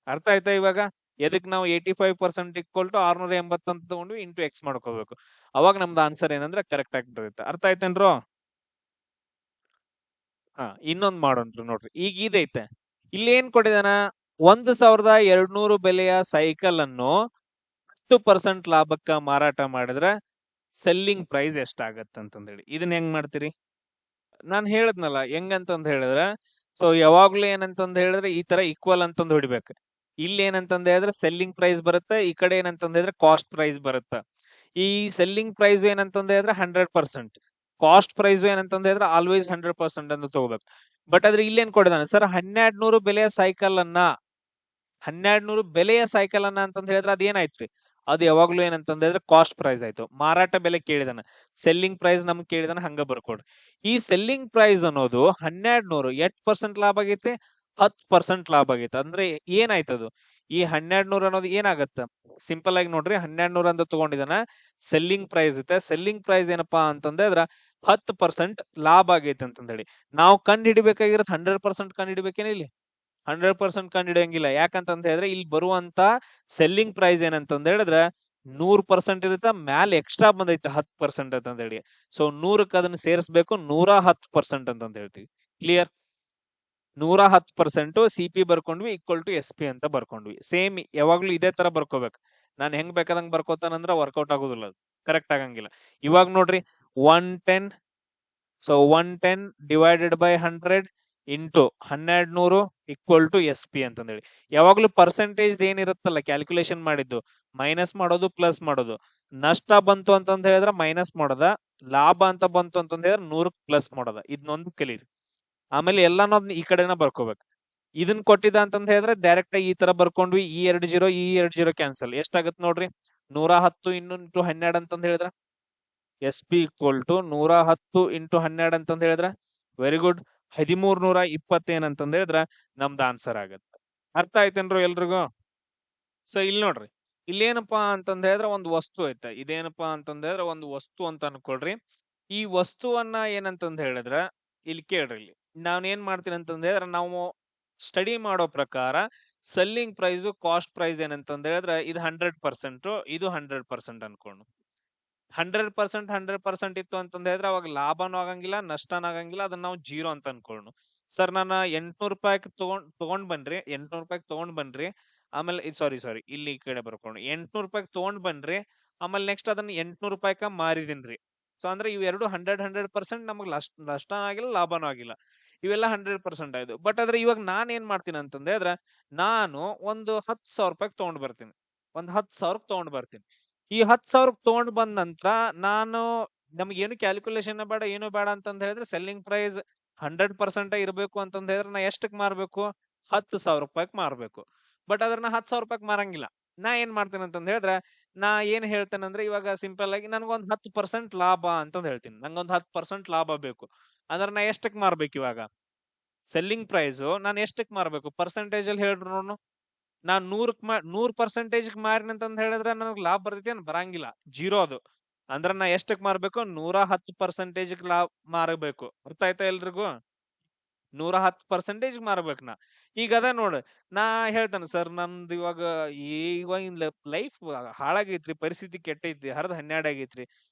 ಅರ್ಥ ಆಯ್ತಾ ಇವಾಗ? ಎದಕ್ ನಾವು 85% ಈಕ್ವಲ್ ಟು 680 ಅಂತ ತಗೊಂಡ್ವಿ ಇಂಟು ಎಕ್ಸ್ ಮಾಡ್ಕೋಬೇಕು. ಅವಾಗ ನಮ್ದು ಆನ್ಸರ್ ಏನಂದ್ರೆ ಕರೆಕ್ಟ್ ಆಗಿ ಬರುತ್ತೆ. ಅರ್ಥ ಆಯ್ತೇನ್ರೋ? ಇನ್ನೊಂದ್ ಮಾಡೋಣ್ರಿ ನೋಡ್ರಿ. ಈಗ ಇದೈತೆ, ಇಲ್ಲಿ ಏನ್ ಕೊಟ್ಟಿದಾನ? 1200 ಬೆಲೆಯ ಸೈಕಲ್ ಅನ್ನು 10% ಲಾಭಕ್ಕ ಮಾರಾಟ ಮಾಡಿದ್ರೆ ಸೆಲ್ಲಿಂಗ್ ಪ್ರೈಸ್ ಎಷ್ಟಾಗತ್ತೆ ಅಂತಂದೇಳಿ. ಇದನ್ನ ಹೆಂಗ್ ಮಾಡ್ತೀರಿ? ನಾನ್ ಹೇಳದ್ನಲ್ಲ ಹೆಂಗಂತಂದ್ ಹೇಳಿದ್ರೆ, ಸೊ ಯಾವಾಗ್ಲೂ ಏನಂತಂದ್ ಹೇಳಿದ್ರೆ ಈ ತರ ಈಕ್ವಲ್ ಅಂತಂದ್ ಹೊಡಿಬೇಕು. ಇಲ್ಲಿ ಏನಂತಂದ್ ಹೇಳಿದ್ರೆ ಸೆಲ್ಲಿಂಗ್ ಪ್ರೈಸ್ ಬರುತ್ತೆ, ಈ ಕಡೆ ಏನಂತಂದ್ ಹೇಳಿದ್ರೆ ಕಾಸ್ಟ್ ಪ್ರೈಸ್ ಬರುತ್ತೆ. ಈ ಸೆಲ್ಲಿಂಗ್ ಪ್ರೈಸ್ ಏನಂತಂದ್ ಹೇಳಿದ್ರೆ 100%, ಕಾಸ್ಟ್ ಪ್ರೈಸ್ ಏನಂತಂದ್ ಹೇಳಿದ್ರೆ ಆಲ್ವೇಸ್ 100% ಅಂತ ತಗೋಬೇಕು. ಬಟ್ ಆದ್ರೆ ಇಲ್ಲಿ ಏನ್ ಕೊಡಿದಾನೆ ಸರ್? 1200 ಬೆಲೆಯ ಸೈಕಲ್ ಅನ್ನ 1200 ಬೆಲೆಯ ಸೈಕಲ್ ಅನ್ನ ಅಂತಂದ್ ಹೇಳಿದ್ರೆ ಅದೇನಾಯ್ತ್ರಿ? ಅದು ಯಾವಾಗ್ಲೂ ಏನಂತಂದ್ ಹೇಳಿದ್ರೆ ಕಾಸ್ಟ್ ಪ್ರೈಸ್ ಆಯ್ತು. ಮಾರಾಟ ಬೆಲೆ ಕೇಳಿದಾನ, ಸೆಲ್ಲಿಂಗ್ ಪ್ರೈಸ್ ನಮ್ಗೆ ಕೇಳಿದಾನ, ಹಂಗ ಬರ್ಕೊಡ್ರಿ. ಈ ಸೆಲ್ಲಿಂಗ್ ಪ್ರೈಸ್ ಅನ್ನೋದು 1200 8% ಲಾಭ ಆಗೈತಿ, 10% ಲಾಭ ಆಗೈತೆ. ಅಂದ್ರೆ ಏನಾಯ್ತದು? ಈ 1200 ಅನ್ನೋದು ಏನಾಗತ್ತ? ಸಿಂಪಲ್ ಆಗಿ ನೋಡ್ರಿ, 1200 ಅಂತ ತಗೊಂಡಿದಾನ, ಸೆಲ್ಲಿಂಗ್ ಪ್ರೈಸ್ ಐತೆ. ಸೆಲ್ಲಿಂಗ್ ಪ್ರೈಸ್ ಏನಪ್ಪಾ ಅಂತಂದ್ರೆ 10% ಲಾಭ ಆಗೈತೆ ಅಂತಂದ್ ಹೇಳಿ. ನಾವು ಕಂಡು ಹಿಡಿಬೇಕಾಗಿರೋದು 100% ಕಂಡು ಹಿಡಿಬೇಕೇನ? ಇಲ್ಲಿ 100% ಕಂಡು ಹಿಡಿಯಂಗಿಲ್ಲ. ಯಾಕಂತಂದ ಹೇಳಿದ್ರೆ ಇಲ್ಲಿ ಬರುವಂತ ಸೆಲ್ಲಿಂಗ್ ಪ್ರೈಸ್ ಏನಂತಂದ ಹೇಳಿದ್ರೆ 100% ಇರುತ್ತೆ, ಮ್ಯಾಲ ಎಕ್ಸ್ಟ್ರಾ ಬಂದೈತೆ 10% ಅಂತಂದ ಹೇಳಿ. ಸೊ 100ಕ್ಕೆ ಅದನ್ನ ಸೇರಿಸಬೇಕು, 110% ಅಂತಂದ ಹೇಳ್ತೀವಿ. ಕ್ಲಿಯರ್? 110% CP ಬರ್ಕೊಂಡ್ವಿ ಈಕ್ವಲ್ ಟು SP ಅಂತ ಬರ್ಕೊಂಡ್ವಿ. ಸೇಮ್ ಯಾವಾಗ್ಲೂ ಇದೇ ತರ ಬರ್ಕೋಬೇಕು. ನಾನು ಹೆಂಗ್ ಬೇಕಾದಂಗ್ ಬರ್ಕೋತಾನಂದ್ರ ವರ್ಕೌಟ್ ಆಗುದಿಲ್ಲ, ಅದು ಕರೆಕ್ಟ್ ಆಗಂಗಿಲ್ಲ. ಇವಾಗ ನೋಡ್ರಿ, 110, so 110 divided by 100 into 1200 equal to SP ಅಂತಂದೇಳಿ. ಯಾವಾಗ್ಲೂ ಪರ್ಸೆಂಟೇಜ್ ಏನಿರುತ್ತಲ್ಲ ಕ್ಯಾಲ್ಕುಲೇಷನ್ ಮಾಡಿದ್ದು, ಮೈನಸ್ ಮಾಡೋದು ಪ್ಲಸ್ ಮಾಡೋದು. ನಷ್ಟ ಬಂತು ಅಂತಂದ ಹೇಳಿದ್ರೆ ಮೈನಸ್ ಮಾಡೋದ, ಲಾಭ ಅಂತ ಬಂತು ಅಂತಂದ ಹೇಳಿದ್ರೆ 100ಕ್ಕೆ ಪ್ಲಸ್ ಮಾಡೋದ. ಇದನ್ನೊಂದು ಕಲೀರಿ. ಆಮೇಲೆ ಎಲ್ಲಾನು ಈ ಕಡೆನ ಬರ್ಕೋಬೇಕು. ಇದನ್ ಕೊಟ್ಟಿದ್ದ ಅಂತಂದ ಹೇಳಿದ್ರೆ ಡೈರೆಕ್ಟ್ ಆಗಿ ಈ ತರ ಬರ್ಕೊಂಡ್ವಿ. ಈ 2 0 ಕ್ಯಾನ್ಸಲ್. ಎಷ್ಟಾಗತ್ ನೋಡ್ರಿ? 110 ಇಂಟು 12 ಅಂತಂದ ಹೇಳಿದ್ರ SP ಈಕ್ವಲ್ ಟು 110 ಇಂಟು 12 ಅಂತಂದ ಹೇಳಿದ್ರ ವೆರಿ ಗುಡ್, 1320 ಏನಂತಂದ ಹೇಳಿದ್ರ ನಮ್ದು ಆನ್ಸರ್ ಆಗತ್ತೆ. ಅರ್ಥ ಆಯ್ತೇನ್ರು ಎಲ್ರಿಗೂ? ಸೊ ಇಲ್ಲಿ ನೋಡ್ರಿ, ಇಲ್ಲೇನಪ್ಪಾ ಅಂತಂದ ಹೇಳಿದ್ರೆ ಒಂದು ವಸ್ತು ಐತೆ. ಇದೇನಪ್ಪಾ ಅಂತಂದ ಹೇಳಿದ್ರೆ ಒಂದು ವಸ್ತು ಅಂತ ಅನ್ಕೊಳ್ರಿ. ಈ ವಸ್ತುವನ್ನ ಏನಂತಂದ ಹೇಳಿದ್ರ ಇಲ್ಲಿ ಕೇಳ್ರಿ, ಇಲ್ಲಿ ನಾವ್ ಏನ್ ಮಾಡ್ತೀನಿ ಅಂತಂದ ಹೇಳಿದ್ರೆ, ನಾವು ಸ್ಟಡಿ ಮಾಡೋ ಪ್ರಕಾರ ಸೆಲ್ಲಿಂಗ್ ಪ್ರೈಸ್ ಕಾಸ್ಟ್ ಪ್ರೈಸ್ ಏನಂತಂದ ಹೇಳಿದ್ರೆ ಇದು 100%, ಇದು 100% ಅನ್ಕೊಂಡು. 100% ಇತ್ತು ಅಂತಂದ ಹೇಳಿದ್ರೆ ಅವಾಗ ಲಾಭನೂ ಆಗಂಗಿಲ್ಲ, ನಷ್ಟನೂ ಆಗಂಗಿಲ್ಲ. ಅದನ್ನ ನಾವು 0 ಅಂತ ಅನ್ಕೊಳ್ಳೋಣ. ಸರ್ ನಾನು 800 ರೂಪಾಯಿಗೆ ತಗೊಂಡ್ ಬನ್ರಿ, 800 ರೂಪಾಯಿಗೆ ತಗೊಂಡ್ ಬನ್ರಿ. ಆಮೇಲೆ ಸಾರಿ ಇಲ್ಲಿ ಈ ಕಡೆ ಬರ್ಕೊಂಡು 800 ರೂಪಾಯಿಗೆ ತಗೊಂಡ್ ಬನ್ರಿ. ಆಮೇಲೆ ನೆಕ್ಸ್ಟ್ ಅದನ್ನ 800 ರೂಪಾಯಿಕ ಮಾರಿದಿನ್ರಿ. ಸೊ ಅಂದ್ರೆ ಇವೆರಡು 100% ನಮಗ್ ನಷ್ಟನೂ ಆಗಿಲ್ಲ, ಲಾಭನೂ ಆಗಿಲ್ಲ. ಇವೆಲ್ಲ 100% ಆಯ್ತು. ಬಟ್ ಆದ್ರೆ ಇವಾಗ ನಾನ್ ಏನ್ ಮಾಡ್ತೀನಿ ಅಂತಂದ್ರೆ ನಾನು ಒಂದು 10,000 ರೂಪಾಯಿಗೆ ತಗೊಂಡ್ ಬರ್ತೀನಿ. ಒಂದ್ 10,000ಕ್ಕೆ ತಗೊಂಡ್ ಬರ್ತೀನಿ. ಈ 10,000ಕ್ಕೆ ತಗೊಂಡ್ ಬಂದ ನಂತರ ನಾನು, ನಮ್ಗೇನು ಕ್ಯಾಲ್ಕುಲೇಷನ್ ಬೇಡ, ಏನು ಬೇಡ ಅಂತಂದ ಹೇಳಿದ್ರೆ ಸೆಲ್ಲಿಂಗ್ ಪ್ರೈಸ್ 100% ಇರಬೇಕು ಅಂತಂದ ಹೇಳಿದ್ರೆ ನಾ ಎಷ್ಟಕ್ ಮಾರ್ಬೇಕು? 10,000 ರೂಪಾಯಿಗೆ ಮಾರ್ಬೇಕು. ಬಟ್ ಅದ್ರ ನಾ 10,000 ರೂಪಾಯಿಗೆ ಮಾರಂಗಿಲ್ಲ. ನಾ ಏನ್ ಮಾಡ್ತೇನೆ ಅಂತಂದ ಹೇಳಿದ್ರೆ, ನಾ ಏನ್ ಹೇಳ್ತೇನೆ ಅಂದ್ರೆ ಇವಾಗ ಸಿಂಪಲ್ ಆಗಿ ನನ್ಗೊಂದ್ 10% ಲಾಭ ಅಂತಂದ್ ಹೇಳ್ತೀನಿ. ನಂಗೊಂದ್ 10% ಲಾಭ ಬೇಕು ಅಂದ್ರೆ ನಾ ಎಷ್ಟಕ್ ಮಾರ್ಬೇಕು ಇವಾಗ? ಸೆಲ್ಲಿಂಗ್ ಪ್ರೈಸ್ ನಾನು ಎಷ್ಟಕ್ ಮಾರ್ಬೇಕು? ಪರ್ಸೆಂಟೇಜ್ ಅಲ್ಲಿ ಹೇಳ್ರಿ ನೋಡು. ನಾನ್ 100% ಮಾರಿನ ಅಂತಂದ್ ಹೇಳಿದ್ರೆ ನನಗ್ ಲಾಭ ಬರ್ತೈತಿ ಏನ್? ಬರಂಗಿಲ್ಲ, 0 ಅದು. ಅಂದ್ರ ನಾ ಎಷ್ಟಕ್ ಮಾರ್ಬೇಕು? 110% ಲಾಭ ಮಾರಬೇಕು. ಅರ್ಥ ಆಯ್ತಾ ಎಲ್ರಿಗೂ? 110% ಮಾರ್ಬೇಕು ನಾ. ಈಗ ಅದ ನೋಡ್, ನಾ ಹೇಳ್ತೇನೆ ಸರ್ ನಮ್ದು ಇವಾಗಿನ ಲೈಫ್ ಹಾಳಾಗೈತ್ರಿ, ಪರಿಸ್ಥಿತಿ ಕೆಟ್ಟೈತಿ, ಹರಿದ್ 12 ಆಗೈತ್ರಿ,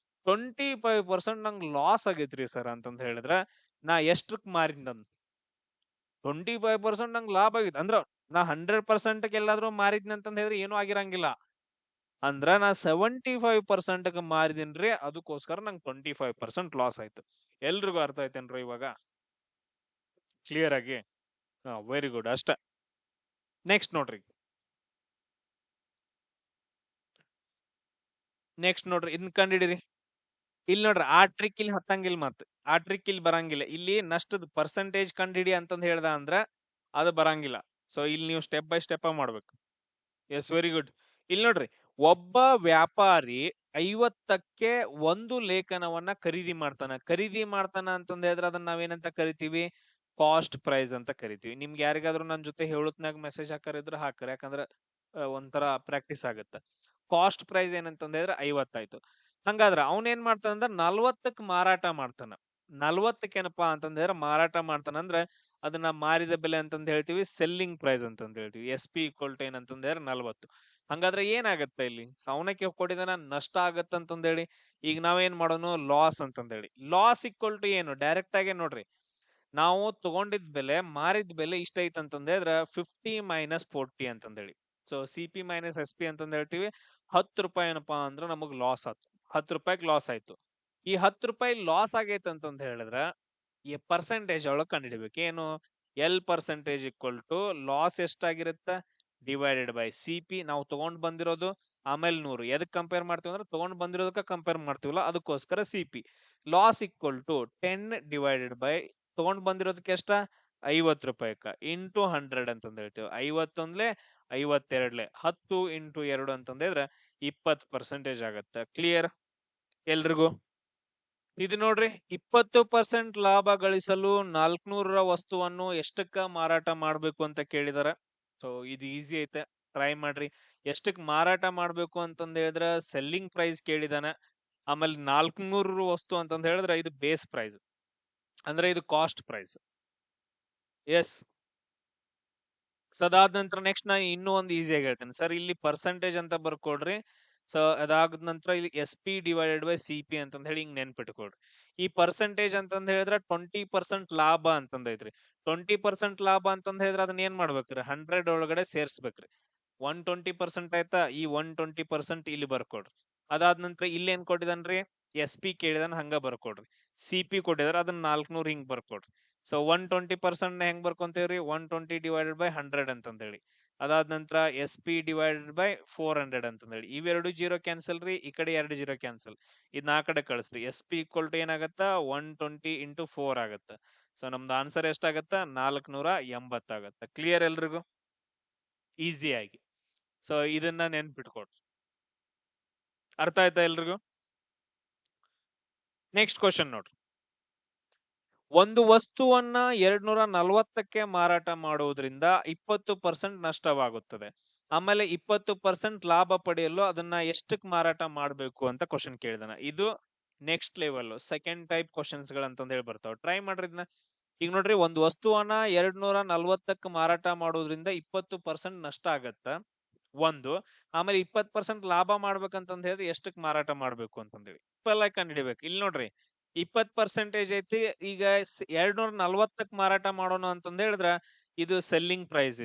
25% ನಂಗ್ ಲಾಸ್ ಆಗೈತ್ರಿ ಸರ್ ಅಂತಂದ್ ಹೇಳಿದ್ರ ನಾ ಎಷ್ಟಕ್ ಮಾರಿದ್ನಂದ್? 25% ನಂಗೆ ಲಾಭ ಆಗಿತ್ತು ಅಂದ್ರ ನಾ 100% ಎಲ್ಲಾದ್ರೂ ಮಾರಿದ್ನಿ ಅಂತಂದ್ ಹೇಳಿದ್ರೆ ಏನೂ ಆಗಿರಂಗಿಲ್ಲ. ಅಂದ್ರ ನಾ 75% ಮಾರಿದಿನ್ರಿ, ಅದಕ್ಕೋಸ್ಕರ ನಂಗೆ 25% ಲಾಸ್ ಆಯ್ತು. ಎಲ್ರಿಗೂ ಅರ್ಥ ಆಯ್ತೇನ್ರಿ ಇವಾಗ ಕ್ಲಿಯರ್ ಆಗಿ? ವೆರಿ ಗುಡ್, ಅಷ್ಟ. ನೆಕ್ಸ್ಟ್ ನೋಡ್ರಿ, ಇದನ್ನ ಕಂಡಿಡಿರಿ. ಇಲ್ಲಿ ನೋಡ್ರಿ, ಆ ಟ್ರಿಕ್ ಇಲ್ಲಿ ಹತ್ತಂಗಿಲ್ಲ, ಆ ಟ್ರಿಕ್ ಇಲ್ಲಿ ಬರಂಗಿಲ್ಲ. ಇಲ್ಲಿ ನಷ್ಟದ ಪರ್ಸೆಂಟೇಜ್ ಕಂಡಿಡಿ ಅಂತಂದ್ ಹೇಳ್ದ ಅಂದ್ರ ಅದು ಬರಂಗಿಲ್ಲ. ಸೊ ಇಲ್ಲಿ ನೀವು ಸ್ಟೆಪ್ ಬೈ ಸ್ಟೆಪ್ ಮಾಡ್ಬೇಕು. Yes, very good. ಇಲ್ಲಿ ನೋಡ್ರಿ, ಒಬ್ಬ ವ್ಯಾಪಾರಿ 50ಕ್ಕೆ ಒಂದು ಲೇಖನವನ್ನ ಖರೀದಿ ಮಾಡ್ತಾನ ಅಂತಂದ್ ಹೇಳಿದ್ರೆ ಅದನ್ನ ನಾವೇನಂತ ಕರಿತೀವಿ? ಕಾಸ್ಟ್ ಪ್ರೈಸ್ ಅಂತ ಕರಿತೀವಿ. ನಿಮ್ಗೆ ಯಾರಿಗಾದ್ರೂ ನನ್ನ ಜೊತೆ ಹೇಳುತ್ನಾಗ ಮೆಸೇಜ್ ಹಾಕರಿದ್ರೆ ಹಾಕ್ರಿ, ಯಾಕಂದ್ರ ಒಂಥರ ಪ್ರಾಕ್ಟೀಸ್ ಆಗತ್ತ. ಕಾಸ್ಟ್ ಪ್ರೈಸ್ ಏನಂತಂದ್ ಹೇಳಿದ್ರೆ 50 ಆಯ್ತು. ಹಂಗಾದ್ರ ಅವ್ನ ಏನ್ ಮಾಡ್ತಾನಂದ್ರ 40ಕ್ಕೆ ಮಾರಾಟ ಮಾಡ್ತಾನ. 40ಕ್ಕೆ ಏನಪ್ಪಾ ಅಂತಂದ್ ಹೇಳಿದ್ರೆ ಮಾರಾಟ ಮಾಡ್ತಾನಂದ್ರ ಅದನ್ನ ಮಾರಿದ ಬೆಲೆ ಅಂತಂದ್ ಹೇಳ್ತೀವಿ, ಸೆಲ್ಲಿಂಗ್ ಪ್ರೈಸ್ ಅಂತಂದ್ ಹೇಳ್ತೀವಿ. SP = ಏನಂತಂದ್ ಹೇಳಿದ್ರೆ 40. ಹಂಗಾದ್ರೆ ಏನಾಗತ್ತೆ ಇಲ್ಲಿ? ಅವನಕ್ಕೆ ಕೊಟ್ಟಿದಾನ, ನಷ್ಟ ಆಗತ್ತಂತಂದ್ ಹೇಳಿ. ಈಗ ನಾವೇನ್ ಮಾಡೋನು? ಲಾಸ್ ಅಂತಂದ್ ಹೇಳಿ. ಲಾಸ್ = ಏನು? ಡೈರೆಕ್ಟ್ ಆಗಿ ನೋಡ್ರಿ, ನಾವು ತಗೊಂಡಿದ್ ಬೆಲೆ, ಮಾರಿದ ಬೆಲೆ ಇಷ್ಟ ಐತ್ ಅಂತಂದ್ ಹೇಳಿದ್ರ 50 - 40 ಅಂತಂದ್ ಹೇಳಿ. ಸೊ CP - SP ಅಂತಂದ್ ಹೇಳ್ತೀವಿ. 10 ರೂಪಾಯಿ ಏನಪ್ಪಾ ಅಂದ್ರ ನಮಗ್ ಲಾಸ್ ಆಯ್ತು. 10 ರೂಪಾಯಿಗೆ ಲಾಸ್ ಆಯ್ತು. ಈ 10 ರೂಪಾಯಿ ಲಾಸ್ ಆಗೈತೆ ಅಂತಂದ್ ಹೇಳಿದ್ರ ಈ ಪರ್ಸೆಂಟೇಜ್ ಒಳಗ್ ಕಂಡಿಡ್ಬೇಕು. ಏನು? L% ಲಾಸ್ ಎಷ್ಟಾಗಿರುತ್ತ ಡಿವೈಡೆಡ್ ಬೈ CP. ನಾವು ತಗೊಂಡ್ ಬಂದಿರೋದು ಆಮೇಲೆ 100. ಎದಕ್ ಕಂಪೇರ್ ಮಾಡ್ತೀವಿ ಅಂದ್ರೆ ತಗೊಂಡ್ ಬಂದಿರೋದಕ್ಕ ಕಂಪೇರ್ ಮಾಡ್ತೀವಲ್ಲ, ಅದಕ್ಕೋಸ್ಕರ CP. ಲಾಸ್ = 10 ಡಿವೈಡೆಡ್ ಬೈ ತಗೊಂಡ್ ಬಂದಿರೋದಕ್ಕೆ ಎಷ್ಟ? 50 ರೂಪಾಯಿಕ ಇಂಟು 100 ಅಂತಂದ್ ಹೇಳ್ತೇವೆ. 51 52 10 × 2 ಅಂತಂದ್ರೆ 20% ಆಗತ್ತ. ಕ್ಲಿಯರ್ ಎಲ್ರಿಗೂ? ಇದು ನೋಡ್ರಿ, 20% ಲಾಭ ಗಳಿಸಲು 400ರ ವಸ್ತುವನ್ನು ಎಷ್ಟಕ್ಕ ಮಾರಾಟ ಮಾಡ್ಬೇಕು ಅಂತ ಕೇಳಿದಾರ. ಸೊ ಇದು ಈಸಿ ಐತೆ, ಟ್ರೈ ಮಾಡ್ರಿ. ಎಷ್ಟಕ್ ಮಾರಾಟ ಮಾಡ್ಬೇಕು ಅಂತಂದ್ ಹೇಳಿದ್ರ ಸೆಲ್ಲಿಂಗ್ ಪ್ರೈಸ್ ಕೇಳಿದಾನ. ಆಮೇಲೆ 400 ವಸ್ತು ಅಂತಂದ್ ಹೇಳಿದ್ರ ಇದು ಬೇಸ್ ಪ್ರೈಸ್, ಅಂದ್ರೆ ಇದು ಕಾಸ್ಟ್ ಪ್ರೈಸ್. ಎಸ್. ಅದಾದ ನಂತರ ನೆಕ್ಸ್ಟ್ ನಾನು ಇನ್ನೂ ಒಂದು ಈಸಿಯಾಗಿ ಹೇಳ್ತೇನೆ ಸರ್. ಇಲ್ಲಿ ಪರ್ಸೆಂಟೇಜ್ ಅಂತ ಬರ್ಕೊಡ್ರಿ. ಸೊ ಅದಾದ ನಂತರ ಇಲ್ಲಿ SP / CP ಅಂತಂದ್ ಹೇಳಿ ಹಿಂಗ್ ನೆನ್ಪಿಟ್ಕೊಡ್ರಿ. ಈ ಪರ್ಸೆಂಟೇಜ್ ಅಂತಂದ್ ಹೇಳಿದ್ರೆ 20% ಲಾಭ ಅಂತಂದ್ ಐತ್ರಿ. 20% ಲಾಭ ಅಂತಂದ್ ಹೇಳಿದ್ರೆ ಅದನ್ನ ಏನ್ ಮಾಡ್ಬೇಕ್ರಿ? 100 ಒಳಗಡೆ ಸೇರ್ಸ್ಬೇಕ್ರಿ. 120% ಆಯ್ತಾ? ಈ 120% ಇಲ್ಲಿ ಬರ್ಕೊಡ್ರಿ. ಅದಾದ ನಂತರ ಇಲ್ಲಿ ಏನ್ ಕೊಟ್ಟಿದಾನ್ರಿ? SP ಕೇಳಿದಾನ, ಹಂಗ ಬರ್ಕೊಡ್ರಿ. CP ಕೊಟ್ಟಿದಾರ, ಅದನ್ನ 400 ಹಿಂಗ್ ಬರ್ಕೊಡ್ರಿ. ಸೊ 120% ಹೆಂಗ್ ಬರ್ಕೊಂತೇವ್ರಿ? 120 / 100 ಅಂತಂದ್ ಹೇಳಿ. ಅದಾದ ನಂತರ SP / 400 ಅಂತಂದ್ ಹೇಳಿ. ಇವೆರಡು 0 ಕ್ಯಾನ್ಸಲ್ ರೀ, ಈ ಕಡೆ 2 0 ಕ್ಯಾನ್ಸಲ್. ಇದನ್ನ ಆ ಕಡೆ ಕಳಿಸ್ರಿ. SP = ಏನಾಗತ್ತ? 120 × 4 ಆಗತ್ತ. ಸೊ ನಮ್ದು ಆನ್ಸರ್ ಎಷ್ಟಾಗತ್ತ? 480 ಆಗತ್ತ. ಕ್ಲಿಯರ್ ಎಲ್ರಿಗೂ? ಈಸಿ ಆಗಿ. ಸೊ ಇದನ್ನ ನೆನ್ಪಿಟ್ಕೊಡ್ರಿ. ಅರ್ಥ ಆಯ್ತಾ ಎಲ್ರಿಗೂ? ನೆಕ್ಸ್ಟ್ ಕ್ವಶನ್ ನೋಡ್ರಿ. ಒಂದು ವಸ್ತುವನ್ನ 240ಕ್ಕೆ ಮಾರಾಟ ಮಾಡುವುದರಿಂದ 20% ನಷ್ಟವಾಗುತ್ತದೆ. ಆಮೇಲೆ 20% ಲಾಭ ಪಡೆಯಲು ಅದನ್ನ ಎಷ್ಟಕ್ಕೆ ಮಾರಾಟ ಮಾಡಬೇಕು ಅಂತ ಕ್ವಶನ್ ಕೇಳಿದಾನ. ಇದು next level second type questions ಗಳಂತಂದ್ ಹೇಳಿ ಬರ್ತಾವ. ಟ್ರೈ ಮಾಡ್ರಿ ಇದನ್ನ. ಈಗ ನೋಡ್ರಿ, ಒಂದು ವಸ್ತುವನ್ನ 240ಕ್ಕೆ ಮಾರಾಟ ಮಾಡೋದ್ರಿಂದ 20% ನಷ್ಟ ಆಗತ್ತ ಒಂದು. ಆಮೇಲೆ 20% ಲಾಭ ಮಾಡ್ಬೇಕಂತಂದ್ ಹೇಳಿದ್ರೆ ಎಷ್ಟಕ್ ಮಾರಾಟ ಮಾಡ್ಬೇಕು ಅಂತಂದೇಳಿ ಕಂಡು ಹಿಡಿಬೇಕು. ಇಲ್ಲಿ ನೋಡ್ರಿ, 20% ಐತಿ. ಈಗ 240ಕ್ಕೆ ಮಾರಾಟ ಮಾಡೋಣ ಅಂತಂದ್ ಹೇಳಿದ್ರ ಇದು ಸೆಲ್ಲಿಂಗ್ ಪ್ರೈಸ್.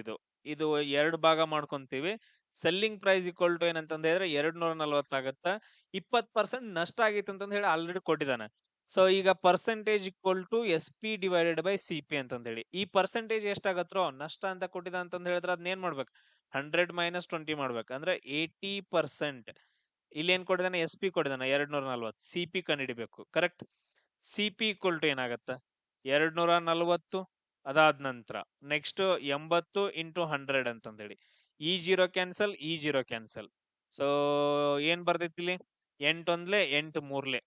ಇದು 2 ಭಾಗ ಮಾಡ್ಕೊಂತೀವಿ. ಸೆಲ್ಲಿಂಗ್ ಪ್ರೈಸ್ = ಏನಂತಂದ್ ಹೇಳಿದ್ರೆ 240 ಆಗತ್ತ. 20% ನಷ್ಟ ಆಗೈತೆ ಅಂತಂದ್ ಹೇಳಿ ಆಲ್ರೆಡಿ ಕೊಟ್ಟಿದ್ದಾನೆ. ಸೊ ಈಗ ಪರ್ಸೆಂಟೇಜ್ = SP / CP ಅಂತಂದ್ ಹೇಳಿ. ಈ ಪರ್ಸೆಂಟೇಜ್ ಎಷ್ಟಾಗತ್ತೋ ನಷ್ಟ ಅಂತ ಕೊಟ್ಟಿದ ಅಂತಂದ್ ಹೇಳಿದ್ರೆ ಅದನ್ನ ಏನ್ ಮಾಡ್ಬೇಕು? 100 - 20 ಮಾಡ್ಬೇಕು. ಅಂದ್ರೆ 80%. ಇಲ್ಲಿ ಏನ್ ಕೊಟ್ಟಿದಾನೆ? SP ಕೊಟ್ಟಿದಾನೆ 240. CP ಕಂಡಿಡಿಬೇಕು. ಕರೆಕ್ಟ್. CP = ಏನಾಗತ್ತ? 240. ಅದಾದ ನಂತರ ನೆಕ್ಸ್ಟ್ 80 × 100 ಅಂತಂದ್ ಹೇಳಿ. ಈ 0 ಕ್ಯಾನ್ಸಲ್, ಈ 0 ಕ್ಯಾನ್ಸಲ್. ಸೊ ಏನ್ ಬರ್ತೈತಿ ಇಲ್ಲಿ? 8 1 8 3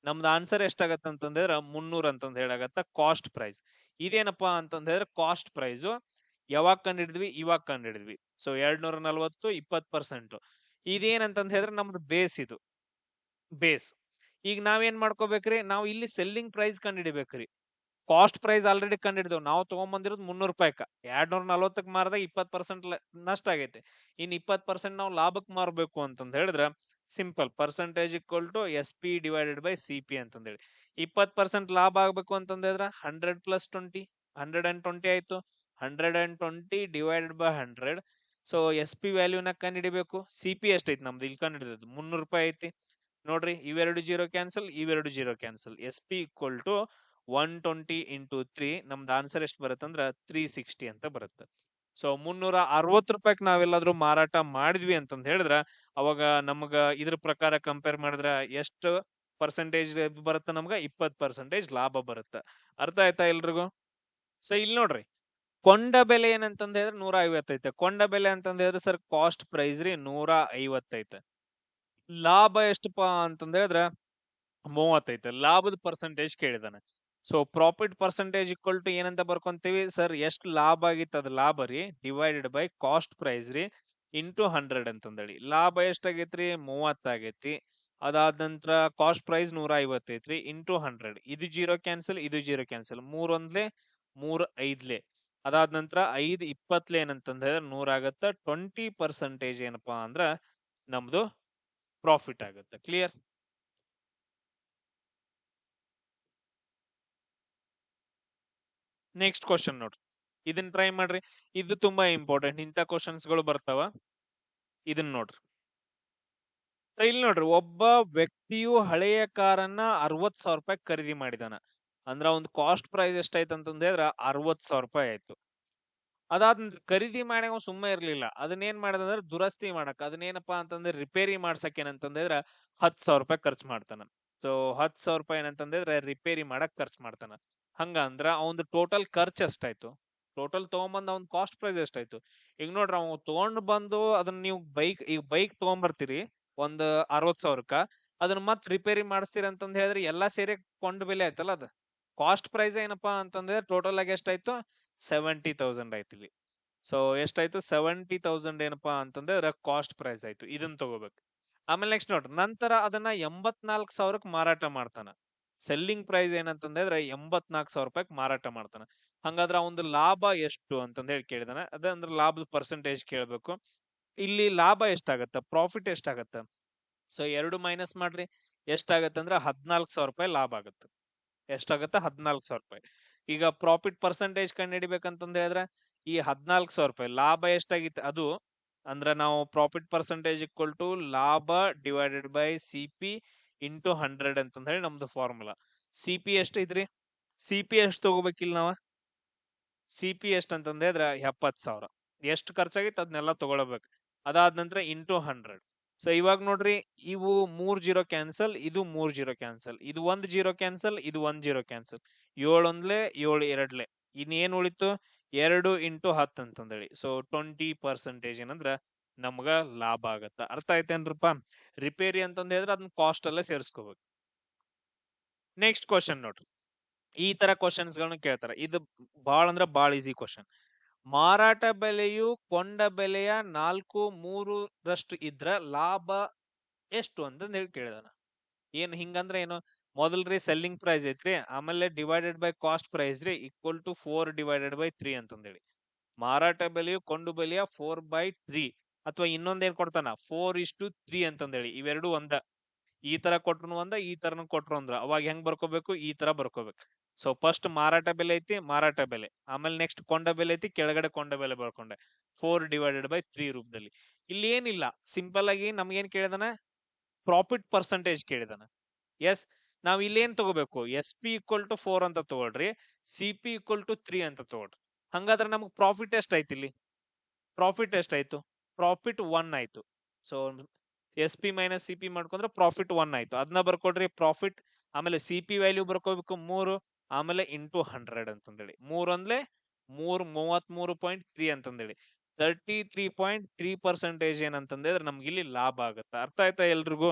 ನಮ್ದು ಆನ್ಸರ್ ಎಷ್ಟಾಗತ್ತ ಅಂತಂದ್ರೆ 300 ಅಂತಂದ್ ಹೇಳಾಗತ್ತ. Cost price. ಇದೇನಪ್ಪಾ ಅಂತಂದ್ ಹೇಳಿದ್ರೆ ಕಾಸ್ಟ್ ಪ್ರೈಸ್ ಯಾವಾಗ ಕಂಡಿಡಿದ್ವಿ? ಇವಾಗ ಕಂಡಿಡಿದ್ವಿ. ಸೊ 240 20%. ಇದೇನಂತಂದ್ ಹೇಳಿದ್ರೆ ನಮ್ದು ಬೇಸ್. ಇದು ಬೇಸ್. ಈಗ ನಾವೇನ್ ಮಾಡ್ಕೋಬೇಕ್ರಿ? ನಾವು ಇಲ್ಲಿ ಸೆಲ್ಲಿಂಗ್ ಪ್ರೈಸ್ ಕಂಡಿಡಿಬೇಕ್ರಿ. ಕಾಸ್ಟ್ ಪ್ರೈಸ್ ಆಲ್ರೆಡಿ ಕಂಡಿಡಿದೇವ್. ನಾವು ತಗೊಂಡ್ಬಂದಿರೋದು 300 ರೂಪಾಯಿಕ. 240ಕ್ಕೆ ಮಾರದಾಗ 20% ನಷ್ಟ ಆಗೈತೆ. ಇನ್ 20% ನಾವು ಲಾಭಕ್ಕೆ ಮಾರಬೇಕು ಅಂತಂದ್ ಹೇಳಿದ್ರ ಸಿಂಪಲ್. ಪರ್ಸೆಂಟೇಜ್ = SP / CP ಅಂತಂದ್ ಹೇಳಿ. 20% ಲಾಭ ಆಗ್ಬೇಕು ಅಂತಂದ್ ಹೇಳಿದ್ರ 100 + 20 120 ಆಯ್ತು. 120 / 100. ಸೊ ಎಸ್ ಪಿ ವ್ಯಾಲ್ಯೂನ ಕಂಡುಹಿಡಿಬೇಕು. ಸಿ ಪಿ ಎಷ್ಟೈತಿ ನಮ್ದು ಇಲ್ಲಿ ಕಂಡುಹಿಡಿದದ್ದು 300 ರೂಪಾಯಿ ಐತಿ ನೋಡ್ರಿ. ಇವೆರಡು ಜೀರೋ ಕ್ಯಾನ್ಸಲ್, ಇವೆರಡು zero cancel. S P equal to 120 into 3, ನಮ್ದು ಆನ್ಸರ್ ಎಷ್ಟು ಬರುತ್ತೆ ಅಂದ್ರೆ 360 ಅಂತ ಬರುತ್ತೆ. ಸೊ 360 ರೂಪಾಯಿಗೆ ನಾವೆಲ್ಲಾದ್ರೂ ಮಾರಾಟ ಮಾಡಿದ್ವಿ ಅಂತಂದ್ ಹೇಳಿದ್ರ ಅವಾಗ ನಮಗ ಇದ್ರ ಪ್ರಕಾರ ಕಂಪೇರ್ ಮಾಡಿದ್ರ ಎಷ್ಟು ಪರ್ಸೆಂಟೇಜ್ ಬರುತ್ತೆ? ನಮ್ಗ 20% ಲಾಭ ಬರುತ್ತೆ. ಅರ್ಥ ಆಯ್ತಾ ಎಲ್ರಿಗೂ? ಸೊ ಇಲ್ಲಿ ನೋಡ್ರಿ, ಕೊಂಡ ಬೆಲೆ ಏನಂತಂದ್ ಹೇಳಿದ್ರೆ 150 ಐತೆ. ಕೊಂಡ ಬೆಲೆ ಅಂತಂದ್ ಹೇಳಿದ್ರೆ ಸರ್ ಕಾಸ್ಟ್ ಪ್ರೈಸ್ ರೀ 150 ಐತೆ. ಲಾಭ ಎಷ್ಟಪ್ಪ ಅಂತಂದ್ ಹೇಳಿದ್ರೆ 30 ಐತೆ. ಲಾಭದ ಪರ್ಸೆಂಟೇಜ್ ಕೇಳಿದಾನೆ. So profit percentage equal to ಏನಂತ ಬರ್ಕೊಂತೀವಿ ಸರ್? ಎಷ್ಟು ಲಾಭ ಆಗಿತ್ತು ಅದು ಲಾಭ ರೀ ಡಿವೈಡೆಡ್ ಬೈ ಕಾಸ್ಟ್ ಪ್ರೈಸ್ ರೀ ಇಂಟು 100 ಅಂತಂದೇಳಿ. ಲಾಭ ಎಷ್ಟಾಗೈತ್ರಿ? 30 ಆಗೈತಿ. ಅದಾದ ನಂತರ ಕಾಸ್ಟ್ ಪ್ರೈಸ್ 150 ಐತ್ರಿ ಇಂಟು 100. ಇದು ಜೀರೋ ಕ್ಯಾನ್ಸಲ್, ಇದು ಜೀರೋ ಕ್ಯಾನ್ಸಲ್. 3 ಒಂದ್ಲೆ 3 ಐದ್ಲೆ. ಅದಾದ ನಂತರ 5 20 ಏನಂತಂದ್ರೆ 100 ಆಗತ್ತ. 20% ಏನಪ್ಪಾ ಅಂದ್ರ ನಮ್ದು ಪ್ರಾಫಿಟ್ ಆಗುತ್ತೆ. ಕ್ಲಿಯರ್? ನೆಕ್ಸ್ಟ್ ಕ್ವಶನ್ ನೋಡ್ರಿ, ಇದನ್ನ ಟ್ರೈ ಮಾಡ್ರಿ. ಇದು ತುಂಬಾ ಇಂಪಾರ್ಟೆಂಟ್. ಇಂಥ ಕ್ವಶನ್ಸ್ ಗಳು ಬರ್ತಾವ. ಇದನ್ನ ನೋಡ್ರಿ. ಇಲ್ಲಿ ನೋಡ್ರಿ, ಒಬ್ಬ ವ್ಯಕ್ತಿಯು ಹಳೆಯ ಕಾರನ್ನ 60,000 ರೂಪಾಯಿ ಖರೀದಿ ಮಾಡಿದಾನ. ಅಂದ್ರ ಒಂದು ಕಾಸ್ಟ್ ಪ್ರೈಸ್ ಎಷ್ಟಾಯ್ತು ಅಂತಂದ್ರೆ 60,000 ರೂಪಾಯಿ ಆಯ್ತು. ಅದಾದ ಖರೀದಿ ಮಾಡಿ ಸುಮ್ಮನೆ ಇರ್ಲಿಲ್ಲ. ಅದನ್ನೇನ್ ಮಾಡದಂದ್ರೆ ದುರಸ್ತಿ ಮಾಡಕ್, ಅದನ್ನೇನಪ್ಪಾ ಅಂತಂದ್ರೆ ರಿಪೇರಿ ಮಾಡ್ಸಕ್ ಏನಂತಂದ್ರೆ 10,000 ರೂಪಾಯಿ ಖರ್ಚು ಮಾಡ್ತಾನ. ಸೊ 10,000 ರೂಪಾಯಿ ಏನಂತಂದ್ರೆ ರಿಪೇರಿ ಮಾಡಕ್ ಖರ್ಚು ಮಾಡ್ತಾನ. ಹಂಗ ಅಂದ್ರ ಅವನ್ ಟೋಟಲ್ ಖರ್ಚು ಎಷ್ಟಾಯ್ತು? ಟೋಟಲ್ ತಗೊಂಬಂದ್ ಅವ್ನ್ ಕಾಸ್ಟ್ ಪ್ರೈಸ್ ಎಷ್ಟಾಯ್ತು? ಈಗ ನೋಡ್ರಿ, ಅವ್ ತಗೊಂಡ್ ಬಂದು ಅದನ್ನ ನೀವು ಈಗ ಬೈಕ್ ತಗೊಂಡ್ಬರ್ತೀರಿ ಒಂದ್ 60,000ಕ್ಕ. ಅದನ್ನ ಮತ್ ರಿಪೇರಿ ಮಾಡಿಸ್ತೀರಿ ಅಂತಂದ್ ಹೇಳಿದ್ರೆ ಎಲ್ಲಾ ಸೇರಿ ಕೊಂಡ್ ಬೆಲೆ ಆಯ್ತಲ್ಲ ಅದ. ಕಾಸ್ಟ್ ಪ್ರೈಸ್ ಏನಪ್ಪಾ ಅಂತಂದ್ರೆ ಟೋಟಲ್ ಆಗಿ ಎಷ್ಟಾಯ್ತು? 70,000 ಆಯ್ತು ಇಲ್ಲಿ. ಸೊ ಎಷ್ಟಾಯ್ತು? 70,000 ಏನಪ್ಪಾ ಅಂತಂದ್ರೆ ಕಾಸ್ಟ್ ಪ್ರೈಸ್ ಆಯ್ತು. ಇದನ್ನ ತಗೋಬೇಕು. ಆಮೇಲೆ ನೆಕ್ಸ್ಟ್ ನೋಡ್ರಿ, ನಂತರ ಅದನ್ನ 84,000ಕ್ಕೆ ಮಾರಾಟ ಮಾಡ್ತಾನ. ಸೆಲ್ಲಿಂಗ್ ಪ್ರೈಸ್ ಏನಂತಂದ್ರೆ 84,000 ರೂಪಾಯಿಗೆ ಮಾರಾಟ ಮಾಡ್ತಾನ. ಹಂಗಾದ್ರೆ ಅವನ ಲಾಭ ಎಷ್ಟು ಅಂತಂದ್ ಹೇಳಿ ಕೇಳಿದಾನೆ. ಅದಂದ್ರೆ ಲಾಭದ ಪರ್ಸೆಂಟೇಜ್ ಕೇಳ್ಬೇಕು. ಇಲ್ಲಿ ಲಾಭ ಎಷ್ಟಾಗತ್ತ? ಪ್ರಾಫಿಟ್ ಎಷ್ಟಾಗತ್ತ? ಸೊ 2 ಮೈನಸ್ ಮಾಡ್ರಿ. ಎಷ್ಟಾಗತ್ತೆ ಅಂದ್ರೆ 14,000 ರೂಪಾಯಿ ಲಾಭ ಆಗುತ್ತೆ. ಎಷ್ಟಾಗತ್ತ? 14,000 ರೂಪಾಯಿ. ಈಗ ಪ್ರಾಫಿಟ್ ಪರ್ಸೆಂಟೇಜ್ ಕಂಡು ಹಿಡಿಬೇಕಂತಂದ್ ಹೇಳಿದ್ರೆ ಈ 14,000 ರೂಪಾಯಿ ಲಾಭ ಎಷ್ಟಾಗಿತ್ತು ಅದು ಅಂದ್ರೆ ನಾವು ಪ್ರಾಫಿಟ್ ಪರ್ಸೆಂಟೇಜ್ ಈಕ್ವಲ್ ಟು ಲಾಭ divided by C P into 100 ಅಂತಂದ್ ಹೇಳಿ ನಮ್ದು ಫಾರ್ಮುಲಾ. ಸಿ ಪಿ ಎಷ್ಟು ಇದ್ರಿ? ಸಿ ಪಿ ಎಷ್ಟು ತಗೋಬೇಕಿಲ್ಲ ನಾವ? ಸಿ ಪಿ ಎಷ್ಟು ಅಂತಂದ್ ಹೇಳಿದ್ರೆ 70,000. ಎಷ್ಟು ಖರ್ಚಾಗಿತ್ತು ಅದನ್ನೆಲ್ಲ ತಗೊಳ್ಬೇಕು. ಅದಾದ ನಂತರ ಇಂಟು 100. ಸೊ ಇವಾಗ ನೋಡ್ರಿ, ಇವು 3 ಜೀರೋ ಕ್ಯಾನ್ಸಲ್, ಇದು 3 ಜೀರೋ ಕ್ಯಾನ್ಸಲ್, ಇದು 1 ಜೀರೋ ಕ್ಯಾನ್ಸಲ್, ಇದು 1 ಜೀರೋ ಕ್ಯಾನ್ಸಲ್. 7 ಒಂದ್ಲೆ 7 ಎರಡ್ಲೆ. ಇನ್ನೇನ್ ಉಳಿತು? 2 ಇಂಟು 10 ಅಂತಂದೇಳಿ. ಸೊ 20% ಏನಂದ್ರ ನಮ್ಗ ಲಾಭ ಆಗತ್ತ. ಅರ್ಥ ಆಯ್ತೇನ್ರಪ್ಪ? ರಿಪೇರಿ ಅಂತಂದ್ ಹೇಳಿದ್ರೆ ಅದನ್ನ ಕಾಸ್ಟ್ ಅಲ್ಲೇ ಸೇರಿಸ್ಕೋಬೇಕು. ನೆಕ್ಸ್ಟ್ ಕ್ವಶನ್ ನೋಡ್ರಿ, ಈ ತರ ಕ್ವಶನ್ಸ್ ಗಳನ್ನ ಕೇಳ್ತಾರ. ಇದು ಬಾಳ ಅಂದ್ರ ಬಾಳ ಈಸಿ ಕ್ವಶನ್. ಮಾರಾಟ ಬೆಲೆಯು ಕೊಂಡ ಬೆಲೆಯ 4/3 ಇದ್ರ ಲಾಭ ಎಷ್ಟು ಅಂತಂದ್ ಹೇಳಿ ಕೇಳಿದಾನ. ಏನ್ ಹಿಂಗಂದ್ರೆ ಏನು? ಮೊದಲ್ರಿ ಸೆಲ್ಲಿಂಗ್ ಪ್ರೈಸ್ ಐತ್ರಿ, ಆಮೇಲೆ ಡಿವೈಡೆಡ್ ಬೈ ಕಾಸ್ಟ್ ಪ್ರೈಸ್ ರೀ ಈಕ್ವಲ್ ಟು 4 ಡಿವೈಡೆಡ್ ಬೈ 3 ಅಂತಂದೇಳಿ. ಮಾರಾಟ ಬೆಲೆಯು ಕೊಂಡು ಬೆಲೆಯ 4/3 ಅಥವಾ ಇನ್ನೊಂದ್ ಏನ್ ಕೊಡ್ತಾನ 4:3 ಅಂತಂದೇಳಿ. ಇವೆರಡು ಒಂದ. ಈ ತರ ಕೊಟ್ರು ಒಂದ, ಈ ತರನು ಕೊಟ್ರು ಅಂದ್ರ ಅವಾಗ ಹೆಂಗ್ ಬರ್ಕೋಬೇಕು? ಈ ತರ ಬರ್ಕೋಬೇಕು. ಸೊ ಫಸ್ಟ್ ಮಾರಾಟ ಬೆಲೆ ಐತಿ, ಮಾರಾಟ ಬೆಲೆ. ಆಮೇಲೆ ನೆಕ್ಸ್ಟ್ ಕೊಂಡ ಬೆಲೆ ಐತಿ, ಕೆಳಗಡೆ ಕೊಂಡ ಬೆಲೆ ಬರ್ಕೊಂಡೆ 4/3 ರೂಪದಲ್ಲಿ. ಇಲ್ಲಿ ಏನಿಲ್ಲ, ಸಿಂಪಲ್ ಆಗಿ ನಮ್ಗೇನ್ ಕೇಳಿದಾನ? ಪ್ರಾಫಿಟ್ ಪರ್ಸೆಂಟೇಜ್ ಕೇಳಿದಾನ. ಎಸ್, ನಾವ್ ಇಲ್ಲೇನ್ ತಗೋಬೇಕು? ಎಸ್ ಪಿ ಈಕ್ವಲ್ ಟು 4 ಅಂತ ತಗೊಳ್ರಿ, ಸಿ ಪಿ ಈಕ್ವಲ್ ಟು 3 ಅಂತ ತಗೊಳ್ರಿ. ಹಂಗಾದ್ರೆ ನಮ್ಗೆ ಪ್ರಾಫಿಟ್ ಎಷ್ಟಾಯ್ತು ಇಲ್ಲಿ? ಪ್ರಾಫಿಟ್ ಎಷ್ಟಾಯ್ತು? ಪ್ರಾಫಿಟ್ 1 ಆಯ್ತು. So S P minus C P ಮಾಡ್ಕೊಂಡ್ರೆ ಪ್ರಾಫಿಟ್ 1 ಆಯ್ತು. ಅದನ್ನ ಬರ್ಕೊಡ್ರಿ ಪ್ರಾಫಿಟ್. ಆಮೇಲೆ ಸಿ ಪಿ ವ್ಯಾಲ್ಯೂ ಬರ್ಕೋಬೇಕು 3, ಆಮೇಲೆ ಇಂಟು 100 ಅಂತಂದೇಳಿ. 3 ಒಂದ್ಲೆ 33.3 ಅಂತಂದೇಳಿ. 33.3% ಏನಂತಂದ್ರೆ ನಮ್ಗೆ ಇಲ್ಲಿ ಲಾಭ ಆಗುತ್ತೆ. ಅರ್ಥ ಆಯ್ತಾ ಎಲ್ರಿಗೂ?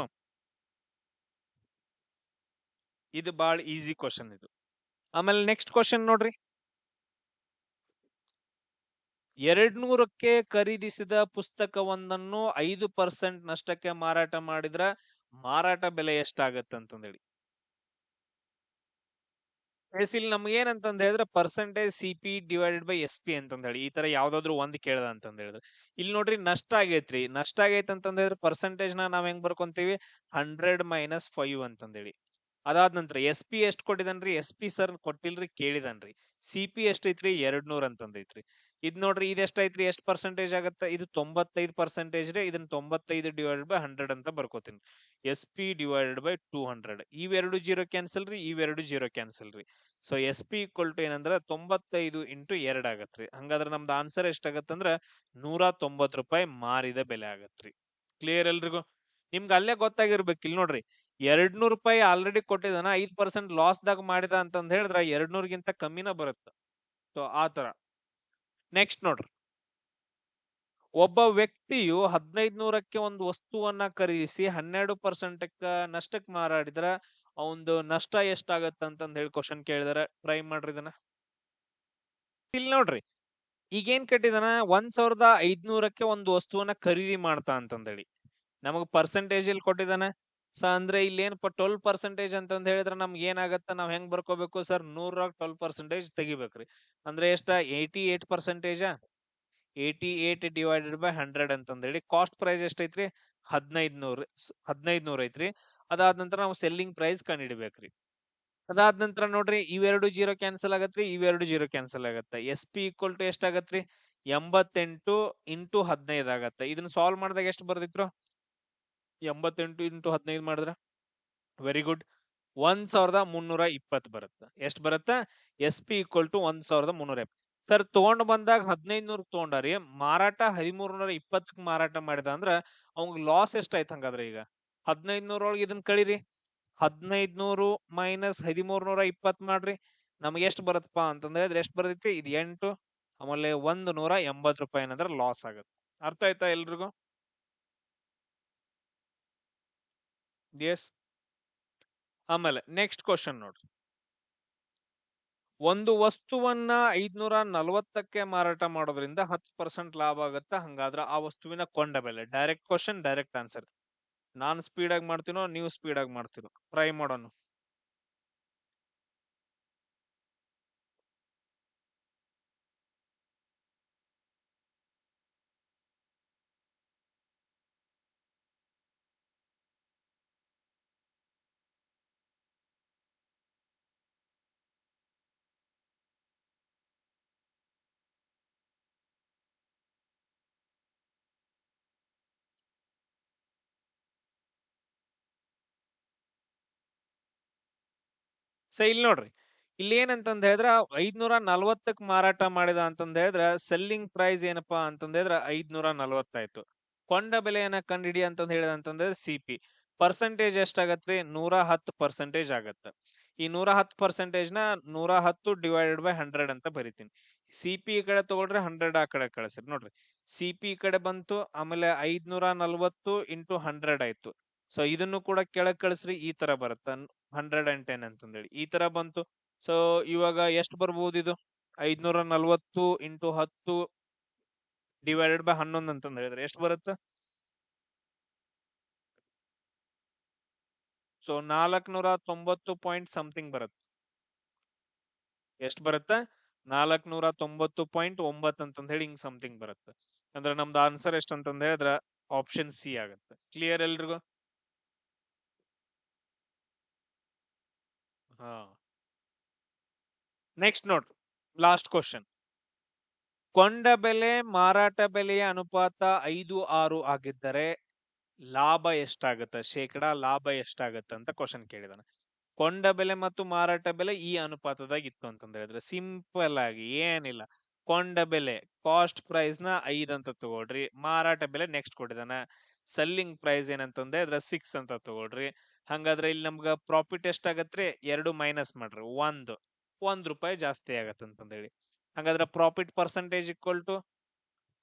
ಇದು ಬಾಳ ಈಸಿ ಕ್ವಶನ್ ಇದು. ಆಮೇಲೆ ನೆಕ್ಸ್ಟ್ ಕ್ವಶನ್ ನೋಡ್ರಿ, 200ಕ್ಕೆ ಖರೀದಿಸಿದ ಪುಸ್ತಕವೊಂದನ್ನು 5% ನಷ್ಟಕ್ಕೆ ಮಾರಾಟ ಮಾಡಿದ್ರ ಮಾರಾಟ ಬೆಲೆ ಎಷ್ಟಾಗತ್ತೆ ಅಂತಂದೇಳಿ. ಇಲ್ಲಿ ನಮ್ಗೆ ಏನಂತಂದ್ ಹೇಳಿದ್ರೆ percentage C P divided by S P ಅಂತಂದ್ ಹೇಳಿ ಈ ತರ ಯಾವ್ದಾದ್ರು ಒಂದ್ ಕೇಳ್ದ ಅಂತಂದ್ ಹೇಳಿದ್ರೆ, ಇಲ್ಲಿ ನೋಡ್ರಿ ನಷ್ಟ ಆಗೈತ್ರಿ. ನಷ್ಟ ಆಗೈತೆ ಅಂತಂದ್ ಹೇಳಿದ್ರೆ ಪರ್ಸೆಂಟೇಜ್ ನಾವ್ ಹೆಂಗ್ ಬರ್ಕೊಂತೀವಿ? 100 ಮೈನಸ್ 5 ಅಂತಂದೇಳಿ. ಅದಾದ ನಂತರ ಎಸ್ ಪಿ ಎಷ್ಟ್ ಕೊಟ್ಟಿದನ್ರಿ? ಎಸ್ ಪಿ ಸರ್ ಕೊಟ್ಟಿಲ್ರಿ, ಕೇಳಿದನ್ರಿ. ಸಿ ಪಿ ಎಷ್ಟೈತ್ರಿ? 200 ಅಂತಂದೈತ್ರಿ. ಇದ್ ನೋಡ್ರಿ ಇದು ಎಷ್ಟೈತ್ರಿ, ಎಷ್ಟು ಪರ್ಸೆಂಟೇಜ್ ಆಗತ್ತ, ಇದು 95% ರೀ. ಇದನ್ನ 95 ಡಿವೈಡೆಡ್ ಬೈ 100 ಅಂತ ಬರ್ಕೋತೀನಿ. SP divided by 200. ಇವೆರಡು ಜೀರೋ ಕ್ಯಾನ್ಸಲ್ ರೀ, ಇವೆರಡು ಜೀರೋ ಕ್ಯಾನ್ಸಲ್ ರೀ. ಸೊ SP ಈಕ್ವಲ್ ಟು ಏನಂದ್ರ 95 ಇಂಟು 2 ಆಗತ್ರಿ. ಹಂಗಾದ್ರೆ ನಮ್ದು ಆನ್ಸರ್ ಎಷ್ಟಾಗತ್ತಂದ್ರ 190 ರೂಪಾಯಿ ಮಾರಿದ ಬೆಲೆ ಆಗತ್ರಿ. ಕ್ಲಿಯರ್ ಎಲ್ರಿಗೂ? ನಿಮ್ಗೆ ಅಲ್ಲೇ ಗೊತ್ತಾಗಿರ್ಬೇಕು. ಇಲ್ಲಿ ನೋಡ್ರಿ, 200 ರೂಪಾಯಿ ಆಲ್ರೆಡಿ ಕೊಟ್ಟಿದಾನ, 5% ಲಾಸ್ ದಾಗ ಮಾಡಿದ ಅಂತಂದ್ ಹೇಳಿದ್ರ 200 ಗಿಂತ ಕಮ್ಮಿನ ಬರುತ್ತೆ. ಸೊ ಆ ತರ. ನೆಕ್ಸ್ಟ್ ನೋಡ್ರಿ, ಒಬ್ಬ ವ್ಯಕ್ತಿಯು 1500ಕ್ಕೆ ಒಂದು ವಸ್ತುವನ್ನ ಖರೀದಿಸಿ 12% ನಷ್ಟಕ್ಕೆ ಮಾರಾಡಿದ್ರ ಅವಂದು ನಷ್ಟ ಎಷ್ಟಾಗತ್ತ ಅಂತಂದ್ ಹೇಳಿ ಕ್ವಶನ್ ಕೇಳಿದಾರೆ. ಟ್ರೈ ಮಾಡ್ರಿ ಇದನ್ನ. ಇಲ್ಲಿ ನೋಡ್ರಿ, ಈಗೇನ್ ಕಟ್ಟಿದಾನ, 1500ಕ್ಕೆ ಒಂದು ವಸ್ತುವನ್ನ ಖರೀದಿ ಮಾಡ್ತಾ ಅಂತಂದೇಳಿ ನಮಗ್ ಪರ್ಸೆಂಟೇಜ್ ಇಲ್ಲಿ ಕೊಟ್ಟಿದಾನ. ಸೊ ಅಂದ್ರೆ ಇಲ್ಲಿ ಏನಪ್ಪ 12% ಅಂತಂದ್ ಹೇಳಿದ್ರೆ ನಮ್ಗೆ ಏನಾಗತ್ತ, ನಾವ್ ಹೆಂಗ್ ಬರ್ಕೋಬೇಕು ಸರ್, 100 12% ತೆಗಿಬೇಕ್ರಿ. ಅಂದ್ರೆ ಎಷ್ಟ, 88%. 88 ಡಿವೈಡೆಡ್ ಬೈ 100 ಅಂತಂದೇಳಿ ಕಾಸ್ಟ್ ಪ್ರೈಸ್ ಎಷ್ಟೈತ್ರಿ, 1500 ಐತ್ರಿ. ಅದಾದ ನಂತರ ನಾವು ಸೆಲ್ಲಿಂಗ್ ಪ್ರೈಸ್ ಕಂಡುಹಿಡಿಬೇಕ್ರಿ. ಅದಾದ ನಂತರ ನೋಡ್ರಿ, ಇವೆರಡು ಜೀರೋ ಕ್ಯಾನ್ಸಲ್ ಆಗತ್ರಿ, ಇವೆರಡು ಜೀರೋ ಕ್ಯಾನ್ಸಲ್ ಆಗತ್ತೆ. SP ಈಕ್ವಲ್ ಟು ಎಷ್ಟಾಗತ್ರಿ, 88 ಇಂಟು 15 ಆಗತ್ತೆ. ಇದನ್ನ ಸಾಲ್ವ್ ಮಾಡಿದಾಗ ಎಷ್ಟು ಬರ್ದಿದ್ರು, 88 ಇಂಟು 15 ಮಾಡಿದ್ರ ವೆರಿ ಗುಡ್, 1320 ಬರುತ್ತೆ. ಎಷ್ಟು ಬರುತ್ತ, SP ಈಕ್ವಲ್ ಟು 1320. ಸರ್ ತಗೊಂಡ್ ಬಂದಾಗ 1500 ತಗೊಂಡಾರಿ, ಮಾರಾಟ 1320 ಮಾರಾಟ ಮಾಡಿದ ಅಂದ್ರ ಅವಂಗ ಲಾಸ್ ಎಷ್ಟಾಯ್ತು ಹಂಗಾದ್ರೆ? ಈಗ 1500 ಒಳಗೆ ಇದನ್ನ ಕಳಿರಿ, 1500 ಮೈನಸ್ 1320 ಮಾಡ್ರಿ, ನಮ್ಗೆ ಎಷ್ಟು ಬರುತ್ತಪ್ಪ ಅಂತಂದ್ರೆ ಎಷ್ಟು ಬರ್ತೈತಿ, ಇದು 8, ಆಮೇಲೆ 180 ರೂಪಾಯಿ ಏನಂದ್ರೆ ಲಾಸ್ ಆಗುತ್ತೆ. ಅರ್ಥ ಆಯ್ತಾ ಎಲ್ರಿಗೂ? ಎಸ್. ಆಮೇಲೆ ನೆಕ್ಸ್ಟ್ ಕ್ವಶನ್ ನೋಡ್ರಿ, ಒಂದು ವಸ್ತುವನ್ನ 540ಕ್ಕೆ ಮಾರಾಟ ಮಾಡೋದ್ರಿಂದ 10% ಲಾಭ ಆಗತ್ತ. ಹಂಗಾದ್ರೆ ಆ ವಸ್ತುವಿನ ಕೊಂಡ ಬೆಲೆ. Direct question, direct answer. ನಾನು ಸ್ಪೀಡ್ ಆಗಿ ಮಾಡ್ತೀನೋ, ನೀವು ಸ್ಪೀಡ್ ಆಗಿ ಮಾಡ್ತೀರೋ, ಟ್ರೈ ಮಾಡೋಣ. ಸೊ ಇಲ್ಲಿ ನೋಡ್ರಿ, ಇಲ್ಲಿ ಏನಂತಂದ್ ಹೇಳಿದ್ರ 540ಕ್ಕೆ ಮಾರಾಟ ಮಾಡಿದ ಅಂತಂದ್ ಹೇಳಿದ್ರ ಸೆಲ್ಲಿಂಗ್ ಪ್ರೈಸ್ ಏನಪ್ಪಾ ಅಂತಂದ್ ಹೇಳಿದ್ರ 540 ಆಯ್ತು. ಕೊಂಡ ಬೆಲೆಯನ್ನ ಕಂಡಿಡಿ ಅಂತಂದ್ ಹೇಳಿದ ಅಂತಂದ್ರೆ CP ಪರ್ಸೆಂಟೇಜ್ ಎಷ್ಟಾಗತ್ರಿ, 110% ಆಗತ್ತ. ಈ 110% ನ 110 ಡಿವೈಡೆಡ್ ಬೈ 100 ಅಂತ ಬರಿತೀನಿ. CP ಈ ಕಡೆ ತಗೊಳ್ರಿ, 100 ಆ ಕಡೆ ಕಳಿಸ್ರಿ. ನೋಡ್ರಿ, CP ಈ ಕಡೆ ಬಂತು, ಆಮೇಲೆ 540 ಇಂಟು 100 ಆಯ್ತು. ಸೊ ಇದನ್ನು ಕೂಡ ಕೆಳಗ್ ಕಳಿಸ್ರಿ, ಈ ತರ ಬರುತ್ತ 110 ಅಂತಂದೇಳಿ ಈ ತರ ಬಂತು. ಸೊ ಇವಾಗ ಎಷ್ಟು ಬರ್ಬೋದು, ಇದು 540 ಇಂಟು 10 ಡಿವೈಡೆಡ್ ಬೈ 11 ಅಂತಂದ್ ಹೇಳಿದ್ರೆ ಎಷ್ಟು ಬರುತ್ತೆ? ಸೊ 490 ಪಾಯಿಂಟ್ ಸಮಥಿಂಗ್ ಬರುತ್ತೆ. ಎಷ್ಟು ಬರುತ್ತೆ? 490.9 ಅಂತಂದ್ ಹೇಳಿ ಹಿಂಗ್ ಸಮಥಿಂಗ್ ಬರುತ್ತೆ. ಅಂದ್ರೆ ನಮ್ದು ಆನ್ಸರ್ ಎಷ್ಟು ಅಂತಂದ್ ಹೇಳಿದ್ರ ಆಪ್ಷನ್ C ಆಗುತ್ತೆ. ಕ್ಲಿಯರ್ ಎಲ್ರಿಗೂ? ಹಾ. ನೆಕ್ಸ್ಟ್ ನೋಡ್ರಿ, ಲಾಸ್ಟ್ ಕ್ವಶನ್. ಕೊಂಡ ಬೆಲೆ ಮಾರಾಟ ಬೆಲೆಯ ಅನುಪಾತ 5:6 ಆಗಿದ್ದರೆ ಲಾಭ ಎಷ್ಟಾಗತ್ತ, ಶೇಕಡಾ ಲಾಭ ಎಷ್ಟಾಗತ್ತ ಅಂತ ಕ್ವಶನ್ ಕೇಳಿದಾನೆ. ಕೊಂಡ ಬೆಲೆ ಮತ್ತು ಮಾರಾಟ ಬೆಲೆ ಈ ಅನುಪಾತದಾಗ ಇತ್ತು ಅಂತಂದ ಹೇಳಿದ್ರೆ ಸಿಂಪಲ್ ಆಗಿ ಏನಿಲ್ಲ, ಕೊಂಡ ಬೆಲೆ ಕಾಸ್ಟ್ ಪ್ರೈಸ್ ನ 5 ಅಂತ ತಗೊಳ್ರಿ, ಮಾರಾಟ ಬೆಲೆ ನೆಕ್ಸ್ಟ್ ಕೊಟ್ಟಿದಾನ, ಸೆಲ್ಲಿಂಗ್ ಪ್ರೈಸ್ ಏನಂತಂದ್ರೆ ಅದ್ರ 6 ಅಂತ ತಗೊಳ್ರಿ. ಹಂಗಾದ್ರೆ ಇಲ್ಲಿ ನಮ್ಗ ಪ್ರಾಫಿಟ್ ಎಷ್ಟಾಗತ್ರಿ, 2 ಮೈನಸ್ ಮಾಡ್ರಿ, 1 ರೂಪಾಯಿ ಜಾಸ್ತಿ ಆಗತ್ತಂತಂದ ಹೇಳಿ. ಹಂಗಾದ್ರೆ profit percentage equal to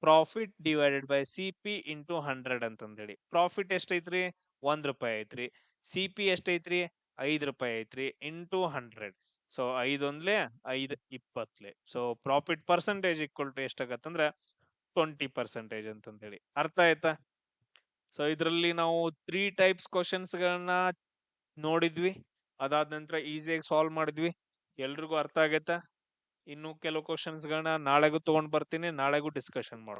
profit divided by CP into 100 ಅಂತಂದೇಳಿ. ಪ್ರಾಫಿಟ್ ಎಷ್ಟೈತ್ರಿ, 1 ರೂಪಾಯಿ ಐತ್ರಿ. CP ಎಷ್ಟೈತ್ರಿ, 5 ರೂಪಾಯಿ ಐತ್ರಿ, ಇಂಟು 100. ಸೊ 5 ಒಂದ್ಲೆ 5 20. So profit percentage equal to ಎಷ್ಟಾಗತ್ತಂದ್ರ 20% ಅಂತಂದೇಳಿ. ಅರ್ಥ ಆಯ್ತಾ? ಸೊ ಇದ್ರಲ್ಲಿ ನಾವು 3 ಟೈಪ್ಸ್ ಕ್ವಶನ್ಸ್ ಗಳನ್ನ ನೋಡಿದ್ವಿ. ಅದಾದ ನಂತರ ಈಸಿಯಾಗಿ ಸಾಲ್ವ್ ಮಾಡಿದ್ವಿ. ಎಲ್ರಿಗೂ ಅರ್ಥ ಆಗೈತಾ? ಇನ್ನು ಕೆಲವು ಕ್ವಶನ್ಸ್ ಗಳನ್ನ ನಾಳೆಗೂ ತಗೊಂಡ್ ಬರ್ತೀನಿ, ನಾಳೆಗೂ ಡಿಸ್ಕಷನ್ ಮಾಡೋಣ.